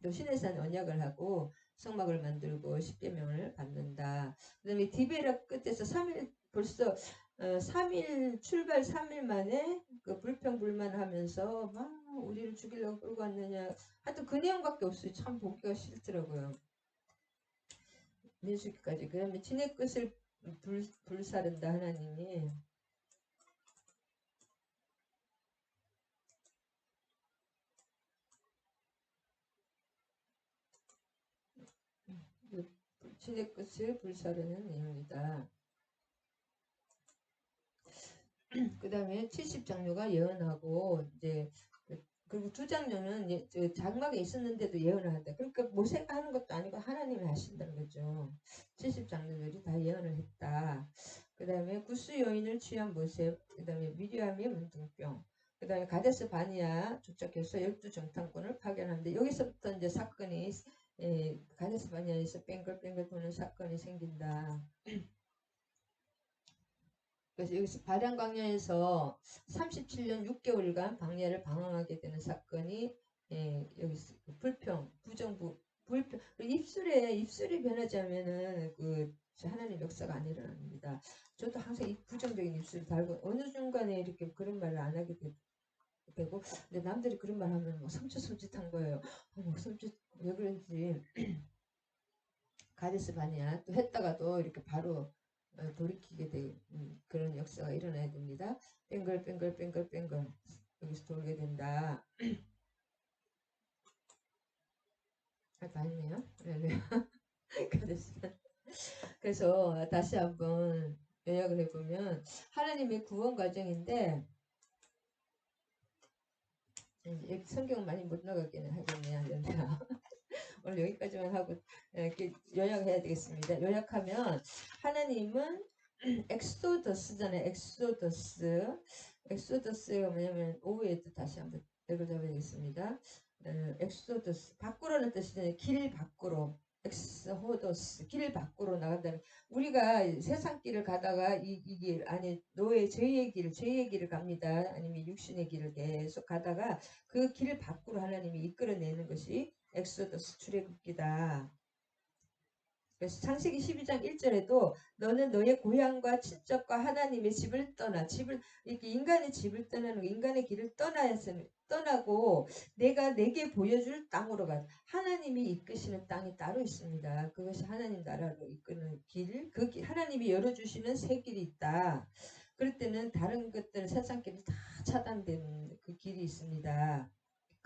또 시내산 언약을 하고 성막을 만들고 십계명을 받는다. 그다음에 디베라 끝에서 3일 벌써 3일 출발 3일 만에 그 불평불만하면서 막 우리를 죽이려고 끌고 왔느냐. 하여튼 그 내용밖에 없어요. 참 보기가 싫더라고요. 민수기까지. 그 다음에 진의 끝을 불사른다. 하나님이 신의 끝을 불사르는 내용이다. 그 다음에 70장로가 예언하고 이제 그리고 두 장로는 장막에 있었는데도 예언을 한다. 그러니까 모세가 하는 것도 아니고 하나님이 하신다는 거죠. 70장로들이 다 예언을 했다. 그 다음에 구스 여인을 취한 모세, 그 다음에 미리암의 문둥병, 그 다음에 가데스 바니아 도착해서 12정탐꾼을 파견하는데 여기서부터 이제 사건이 가데스 바니아에서 뺑글뺑글 도는 사건이 생긴다. 그래서 여기서 바량 광야에서 37년 6개월간 광야를 방황하게 되는 사건이 여기서 불평, 부정부, 불평, 입술이 변하지 않으면은 하나님 역사가 안 일어납니다. 저도 항상 이 부정적인 입술을 달고 어느 순간에 이렇게 그런 말을 안 하게 되고, 근데 남들이 그런 말 하면 뭐 섬찟섬찟한 거예요. 뭐 섬찟 왜 그런지 가데스 바니아 또 했다가도 이렇게 바로 돌이키게 될 그런 역사가 일어나야 됩니다. 뺑글뺑글 여기서 돌게 된다. 다 했네요. 그래서 다시 한번 요약을 해보면 하나님의 구원 과정인데 성경 많이 못 나가기는 하겠네요. 오늘 여기까지만 하고 이렇게 요약해야 되겠습니다. 요약하면 하나님은 엑소더스잖아요. 엑소더스가 뭐냐면 오후에 또 다시 한번 읽어줘야 되겠습니다. 엑소더스 밖으로는 뜻이잖아요. 길 밖으로. 엑소더스 길 밖으로 나간다는 우리가 세상 길을 가다가 이 길 아니 죄의 길을 갑니다. 아니면 육신의 길을 계속 가다가 그 길 밖으로 하나님이 이끌어내는 것이 엑소더스 출애굽기다. 그래서 창세기 12장 1절에도 너는 너의 고향과 친척과 하나님의 집을 떠나 이렇게 인간의 집을 떠나는 인간의 길을 떠나고 내가 내게 보여줄 땅으로 가. 하나님이 이끄시는 땅이 따로 있습니다. 그것이 하나님 나라로 이끄는 길, 하나님이 열어주시는 새 길이 있다. 그럴 때는 다른 것들 세상 길이 다 차단된 그 길이 있습니다.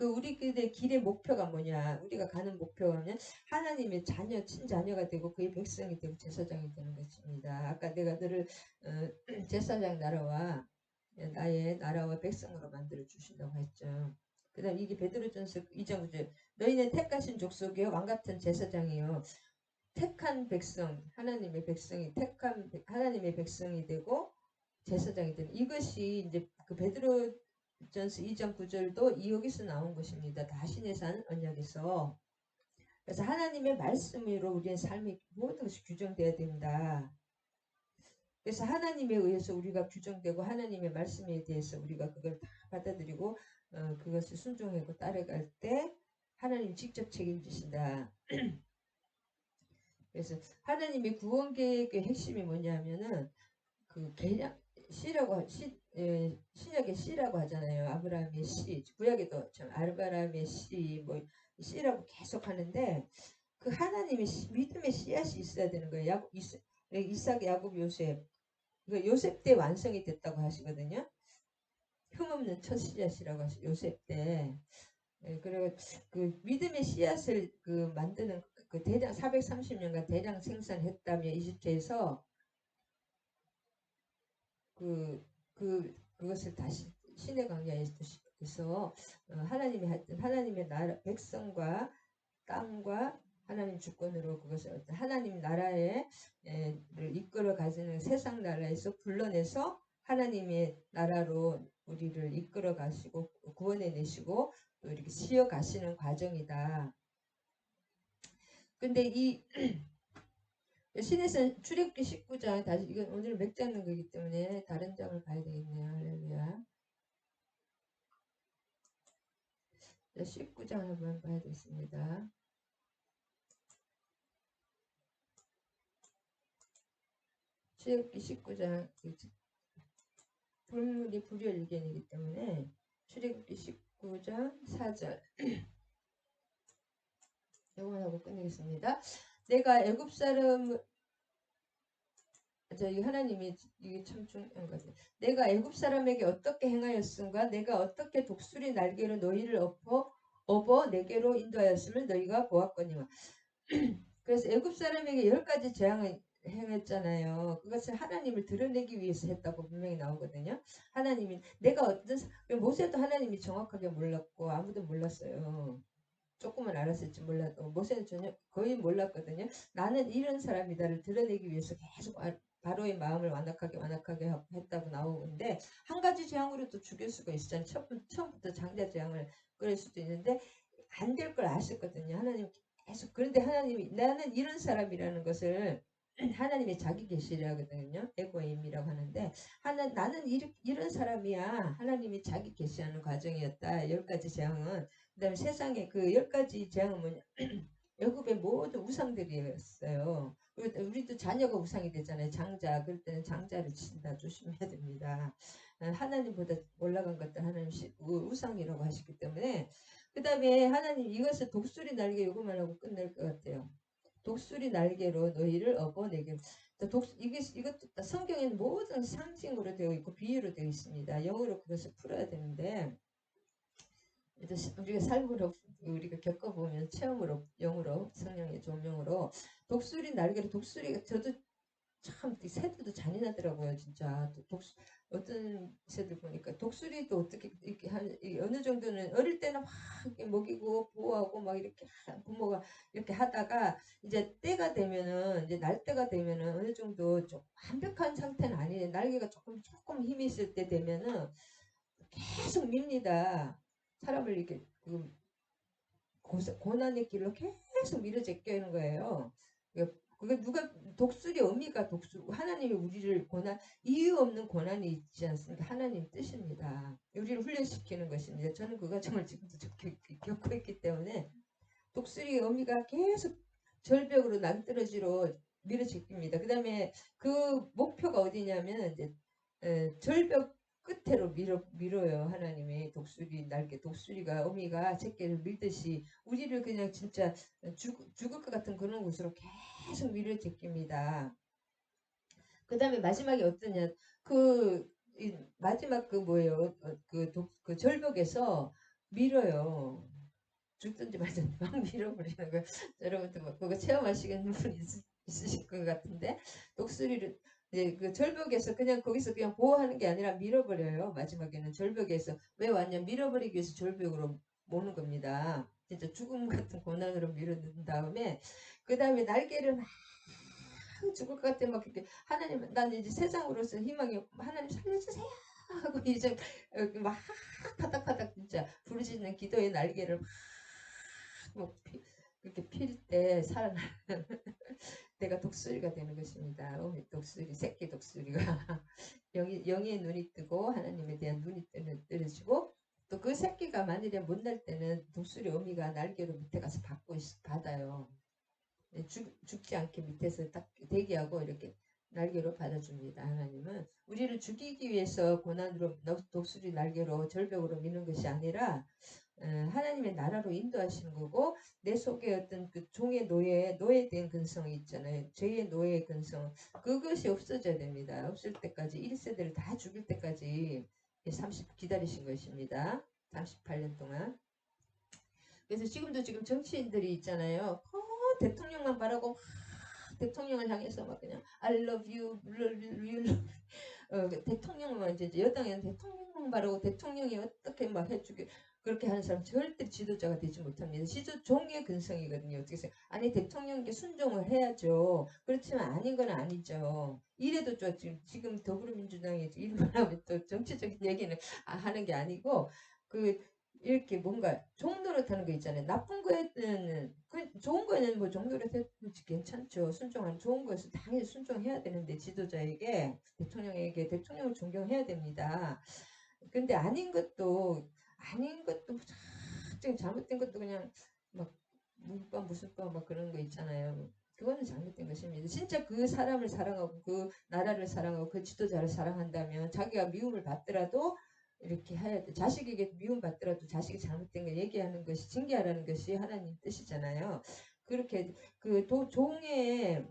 우리들의 길의 목표가 뭐냐? 우리가 가는 목표가 뭐냐? 하나님의 친자녀가 되고 그의 백성이 되고 제사장이 되는 것입니다. 아까 내가 너를 제사장 나라와 나의 나라와 백성으로 만들어 주신다고 했죠. 그 다음 이게 베드로전서 2장 9절 너희는 택하신 족속이요 왕같은 제사장이요 택한 백성 하나님의 백성이 되고 제사장이 되는 이것이 이제 그 베드로전서 2장 9절도 여기서 나온 것입니다. 다 신의 산 언약에서. 그래서 하나님의 말씀으로 우리의 삶이 모든 것이 규정되어야 된다. 그래서 하나님에 의해서 우리가 규정되고 하나님의 말씀에 대해서 우리가 그걸 다 받아들이고 그것을 순종하고 따라갈 때 하나님 직접 책임지신다. 그래서 하나님의 구원 계획의 핵심이 뭐냐면은 그 개량 신약의 씨라고 하잖아요. 아브라함의 씨, 구약에도 참 아브라함의 씨, 뭐 씨라고 계속 하는데 그 하나님의 믿음의 씨앗이 있어야 되는 거예요. 이삭, 야곱, 요셉. 요셉 때 완성이 됐다고 하시거든요. 흠없는 첫 씨앗이라고 하시죠. 요셉 때. 그리고 그 믿음의 씨앗을 만드는 그 대량 430년간 대량 생산했다며 이집트에서 그것을 다시 신의 광야에서 하나님의 나라 백성과 땅과 하나님 주권으로 그것을 하나님 나라를 이끌어 가지는 세상 나라에서 불러내서 하나님의 나라로 우리를 이끌어 가시고 구원해 내시고 또 이렇게 시어 가시는 과정이다. 근데 이 신에서 출애굽기 19장 다시 이건 오늘 맥 잡는 거기 때문에 다른 장을 봐야 되겠네요. 할렐루야. 19장 한번 봐야 되겠습니다. 출애굽기 19장 불물이 불효일견이기 때문에 출애굽기 19장 4절 이거만 하고 끝내겠습니다. 내가 애굽 사람 이 하나님이 이게 참 중요한 거죠. 내가 애굽 사람에게 어떻게 행하였은가? 내가 어떻게 독수리 날개로 너희를 업어 내게로 인도하였음을 너희가 보았거니와. 그래서 애굽 사람에게 10가지 재앙을 행했잖아요. 그것을 하나님을 드러내기 위해서 했다고 분명히 나오거든요. 하나님이 내가 어떤 모세도 하나님이 정확하게 몰랐고 아무도 몰랐어요. 조금은 알았을지 몰라도 모세는 전혀 거의 몰랐거든요. 나는 이런 사람이다를 드러내기 위해서 계속 바로의 마음을 완악하게 했다고 나오는데 한 가지 재앙으로도 죽일 수가 있었잖아요. 처음부터 장자 재앙을 끌을 수도 있는데 안 될 걸 아셨거든요. 하나님 계속. 그런데 하나님이 나는 이런 사람이라는 것을 하나님의 자기 계시라거든요. 에고임이라고 하는데 나는 이런 사람이야. 하나님이 자기 계시하는 과정이었다. 10가지 재앙은. 그 다음에 세상에 그 10가지 재앙은 뭐냐. 애굽의 모든 우상들이었어요. 우리도 자녀가 우상이 되잖아요. 장자. 그럴 때는 장자를 친다. 조심해야 됩니다. 하나님보다 올라간 것들 하나님 우상이라고 하시기 때문에 그 다음에 하나님 이것을 독수리 날개 요거만 하고 끝낼 것 같아요. 독수리 날개로 너희를 업어내게. 이것도 성경에는 모든 상징으로 되어 있고 비유로 되어 있습니다. 영어로 그것을 풀어야 되는데 우리가 삶으로 우리가 겪어보면 체험으로 영으로 성령의 조명으로 독수리 날개로 독수리가 저도 참 새들도 잔인하더라고요 진짜. 어떤 새들 보니까 독수리도 어떻게 이렇게 어느 정도는 어릴 때는 막 이렇게 먹이고 보호하고 막 이렇게 부모가 이렇게 하다가 이제 때가 되면은 이제 날 때가 되면은 어느 정도 좀 완벽한 상태는 아니에요. 날개가 조금 힘이 있을 때 되면은 계속 밉니다. 사람을 이렇게 고난의 길로 계속 밀어 제끼는 거예요. 그게 누가 독수리 의미가 하나님이 우리를 이유 없는 고난이 있지 않습니까? 하나님 뜻입니다. 우리를 훈련시키는 것입니다. 저는 그 과정을 지금도 겪고 있기 때문에 독수리의 의미가 계속 절벽으로 낭떠러지로 밀어제낍니다. 그 다음에 그 목표가 어디냐면 이제 절벽 끝으로 밀어요. 하나님이 독수리가 어미가 새끼를 밀듯이 우리를 그냥 진짜 죽을 것 같은 그런 곳으로 계속 밀어제낍니다. 그 다음에 마지막에 어떠냐 마지막 그 뭐예요 그 절벽에서 밀어요. 죽든지 말든지 막 밀어버리는 거예요. 여러분들 뭐 그거 체험하시겠는 분 있으실 것 같은데 독수리를 그 절벽에서 거기서 그냥 보호하는 게 아니라 밀어버려요. 마지막에는 절벽에서 왜 왔냐 밀어버리기 위해서 절벽으로 모는 겁니다. 진짜 죽음 같은 고난으로 밀어넣은 다음에 그 다음에 날개를 막 죽을 것 같아 막 이렇게 하나님 나는 이제 세상으로서 희망이 없고 하나님 살려주세요 하고 이제 막 파닥파닥 진짜 부르짖는 기도의 날개를 막 그렇게 필 때 살아나는 내가 독수리가 되는 것입니다. 독수리, 새끼 독수리가 영의 눈이 뜨고 하나님에 대한 눈이 뜨려지고 또 그 새끼가 만일에 못 날 때는 독수리 어미가 날개로 밑에 가서 받아요. 죽지 않게 밑에서 딱 대기하고 이렇게 날개로 받아줍니다. 하나님은 우리를 죽이기 위해서 고난으로 독수리 날개로 절벽으로 미는 것이 아니라 하나님의 나라로 인도하시는 거고 내 속에 어떤 그 종의 노예된 근성이 있잖아요. 죄의 노예의 근성 그것이 없어져야 됩니다. 없을 때까지 1세대를 다 죽일 때까지 30 기다리신 것입니다. 38년 동안. 그래서 지금 정치인들이 있잖아요. 대통령만 바라고 대통령을 향해서 막 그냥 I love you, 대통령만 이제 여당에는 대통령만 바라고 대통령이 어떻게 막 해주게 그렇게 하는 사람 절대 지도자가 되지 못합니다. 종의 근성이거든요. 어떻게 생각? 아니 대통령께 순종을 해야죠. 그렇지만 아닌 건 아니죠. 이래도 지금 더불어민주당이 이름을 하면 또 정치적인 얘기는 하는 게 아니고 이렇게 뭔가 종노릇하는 거 있잖아요. 나쁜 거에는 좋은 거에는 뭐 종노릇해도 괜찮죠. 순종하는 좋은 것은 당연히 순종해야 되는데 지도자에게 대통령에게 대통령을 존경해야 됩니다. 근데 아닌 것도 지금 잘못된 것도 그냥 막 문법 무슨법 막 그런 거 있잖아요. 그거는 잘못된 것입니다. 진짜 그 사람을 사랑하고 그 나라를 사랑하고 그 지도자를 사랑한다면 자기가 미움을 받더라도 이렇게 해야 돼. 자식에게 미움받더라도 자식이 잘못된 걸 얘기하는 것이 징계하라는 것이 하나님 뜻이잖아요. 그렇게 종의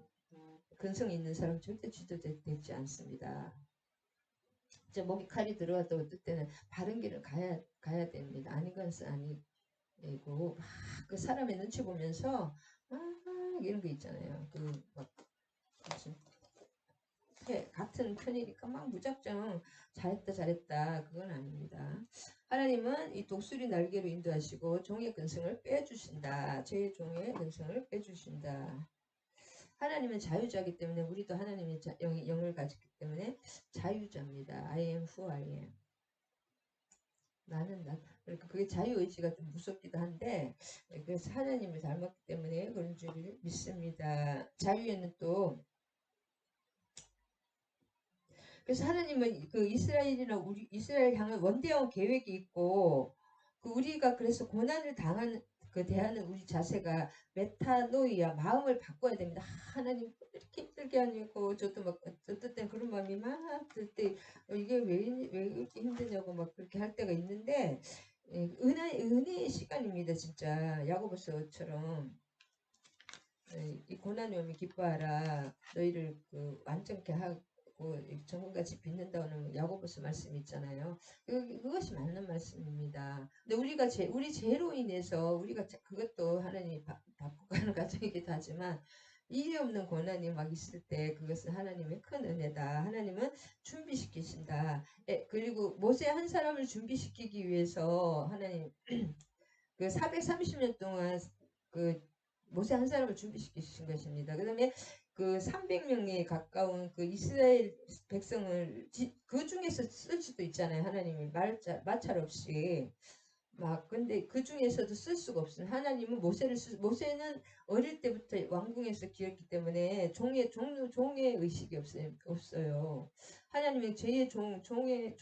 근성이 있는 사람 절대 지도자 되지 않습니다. 이제 목이 칼이 들어와도 어떨 때는 바른 길을 가야 됩니다. 아닌 것은 아니고 막 그 사람의 눈치 보면서 막 이런 거 있잖아요. 막 무슨 같은 편이니까 막 무작정 잘했다 그건 아닙니다. 하나님은 이 독수리 날개로 인도하시고 종의 근성을 빼주신다. 제 종의 근성을 빼주신다. 하나님은 자유자이기 때문에 우리도 하나님의 영을 가졌기 때문에 자유자입니다. I am who I am. 나는 나. 그러니까 그게 자유의지가 좀 무섭기도 한데 그래서 하나님을 닮았기 때문에 그런 줄 믿습니다. 자유에는 또 그래서 하나님은 그 이스라엘이나 우리 이스라엘 향한 원대한 계획이 있고 그 우리가 그래서 고난을 당하는 대하는 우리 자세가 메타노이아 마음을 바꿔야 됩니다. 하나님 이렇게 힘들게 하냐고 저도 막 어떨 땐 그런 마음이 막 들 때 이게 왜 이렇게 힘드냐고 막 그렇게 할 때가 있는데 은혜의 시간입니다. 진짜 야고보서처럼 이 고난이 오면 기뻐하라 너희를 완전케 하고 정금같이 빚는다는 야고보서 말씀이 있잖아요. 그것이 맞는 말씀입니다. 근데 우리 죄로 인해서 우리가 그것도 하나님이 바꾸고 가는 과정이기도 하지만 일이 없는 고난이 막 있을 때 그것은 하나님의 큰 은혜다. 하나님은 준비시키신다. 그리고 모세 한 사람을 준비시키기 위해서 하나님 그 430년 동안 그 모세 한 사람을 준비시키신 것입니다. 그 다음에 그 300명에 가까운 그 이스라엘 백성을 그 중에서 쓸 수도 있잖아요. 하나님이 마찰 없이 막 근데 그 중에서도 쓸 수가 없어요. 하나님은 모세는 어릴 때부터 왕궁에서 기었기 때문에 종의 의식이 없어요. 하나님의 죄의 종의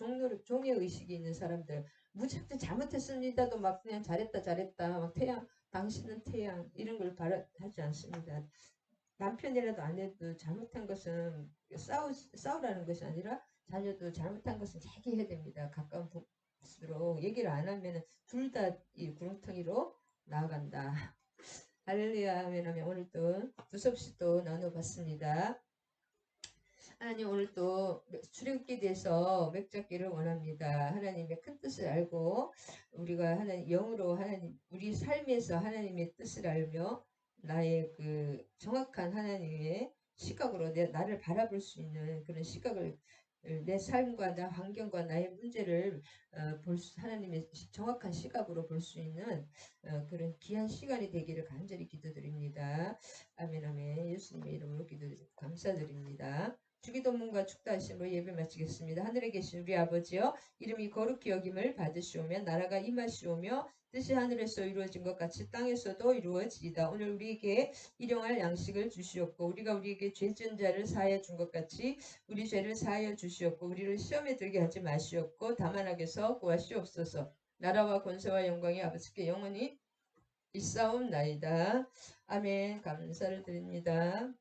의식이 있는 사람들 무작정 잘못했습니다도 막 그냥 잘했다 막 당신은 태양 이런 걸 바라지 않습니다. 남편이라도 아내도 잘못한 것은 싸우라는 것이 아니라 자녀도 잘못한 것은 얘기해야 됩니다. 가까운 부부수록 얘기를 안 하면 둘 다 이 구렁텅이로 나아간다. 할렐루야 하면 오늘도 두섭시 또 나눠봤습니다. 하나님 오늘 또 출애굽기에 대해서 맺잡기를 원합니다. 하나님의 큰 뜻을 알고 우리가 하나님 영으로 하나님 우리 삶에서 하나님의 뜻을 알며 나의 그 정확한 하나님의 시각으로 나를 바라볼 수 있는 그런 시각을 내 삶과 나 환경과 나의 문제를 하나님의 정확한 시각으로 볼 수 있는 그런 귀한 시간이 되기를 간절히 기도드립니다. 아멘 아멘. 예수님의 이름으로 기도드리고 감사드립니다. 주기도문과 축도하심으로 예배 마치겠습니다. 하늘에 계신 우리 아버지여 이름이 거룩히 여김을 받으시오며 나라가 임하시오며 뜻이 하늘에서 이루어진 것 같이 땅에서도 이루어지이다. 오늘 우리에게 일용할 양식을 주시옵고 우리가 우리에게 죄 지은 자를 사하여 준 것 같이 우리 죄를 사하여 주시옵고 우리를 시험에 들게 하지 마시옵고 다만 악에서 구하시옵소서. 나라와 권세와 영광이 아버지께 영원히 있사옵나이다. 아멘. 감사를 드립니다.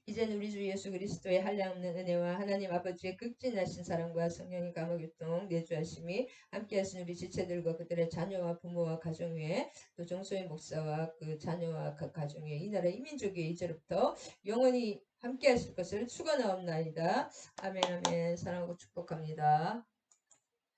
이제는 우리 주 예수 그리스도의 한량없는 은혜와 하나님 아버지의 극진하신 사랑과 성령의 감화교통 내주하심이 함께하신 우리 지체들과 그들의 자녀와 부모와 가정 위에 또 정소의 목사와 그 자녀와 그 가정 위에 이 나라 이민족 위에 이제부터 영원히 함께하실 것을 축원하옵나이다. 아멘 아멘. 사랑하고 축복합니다.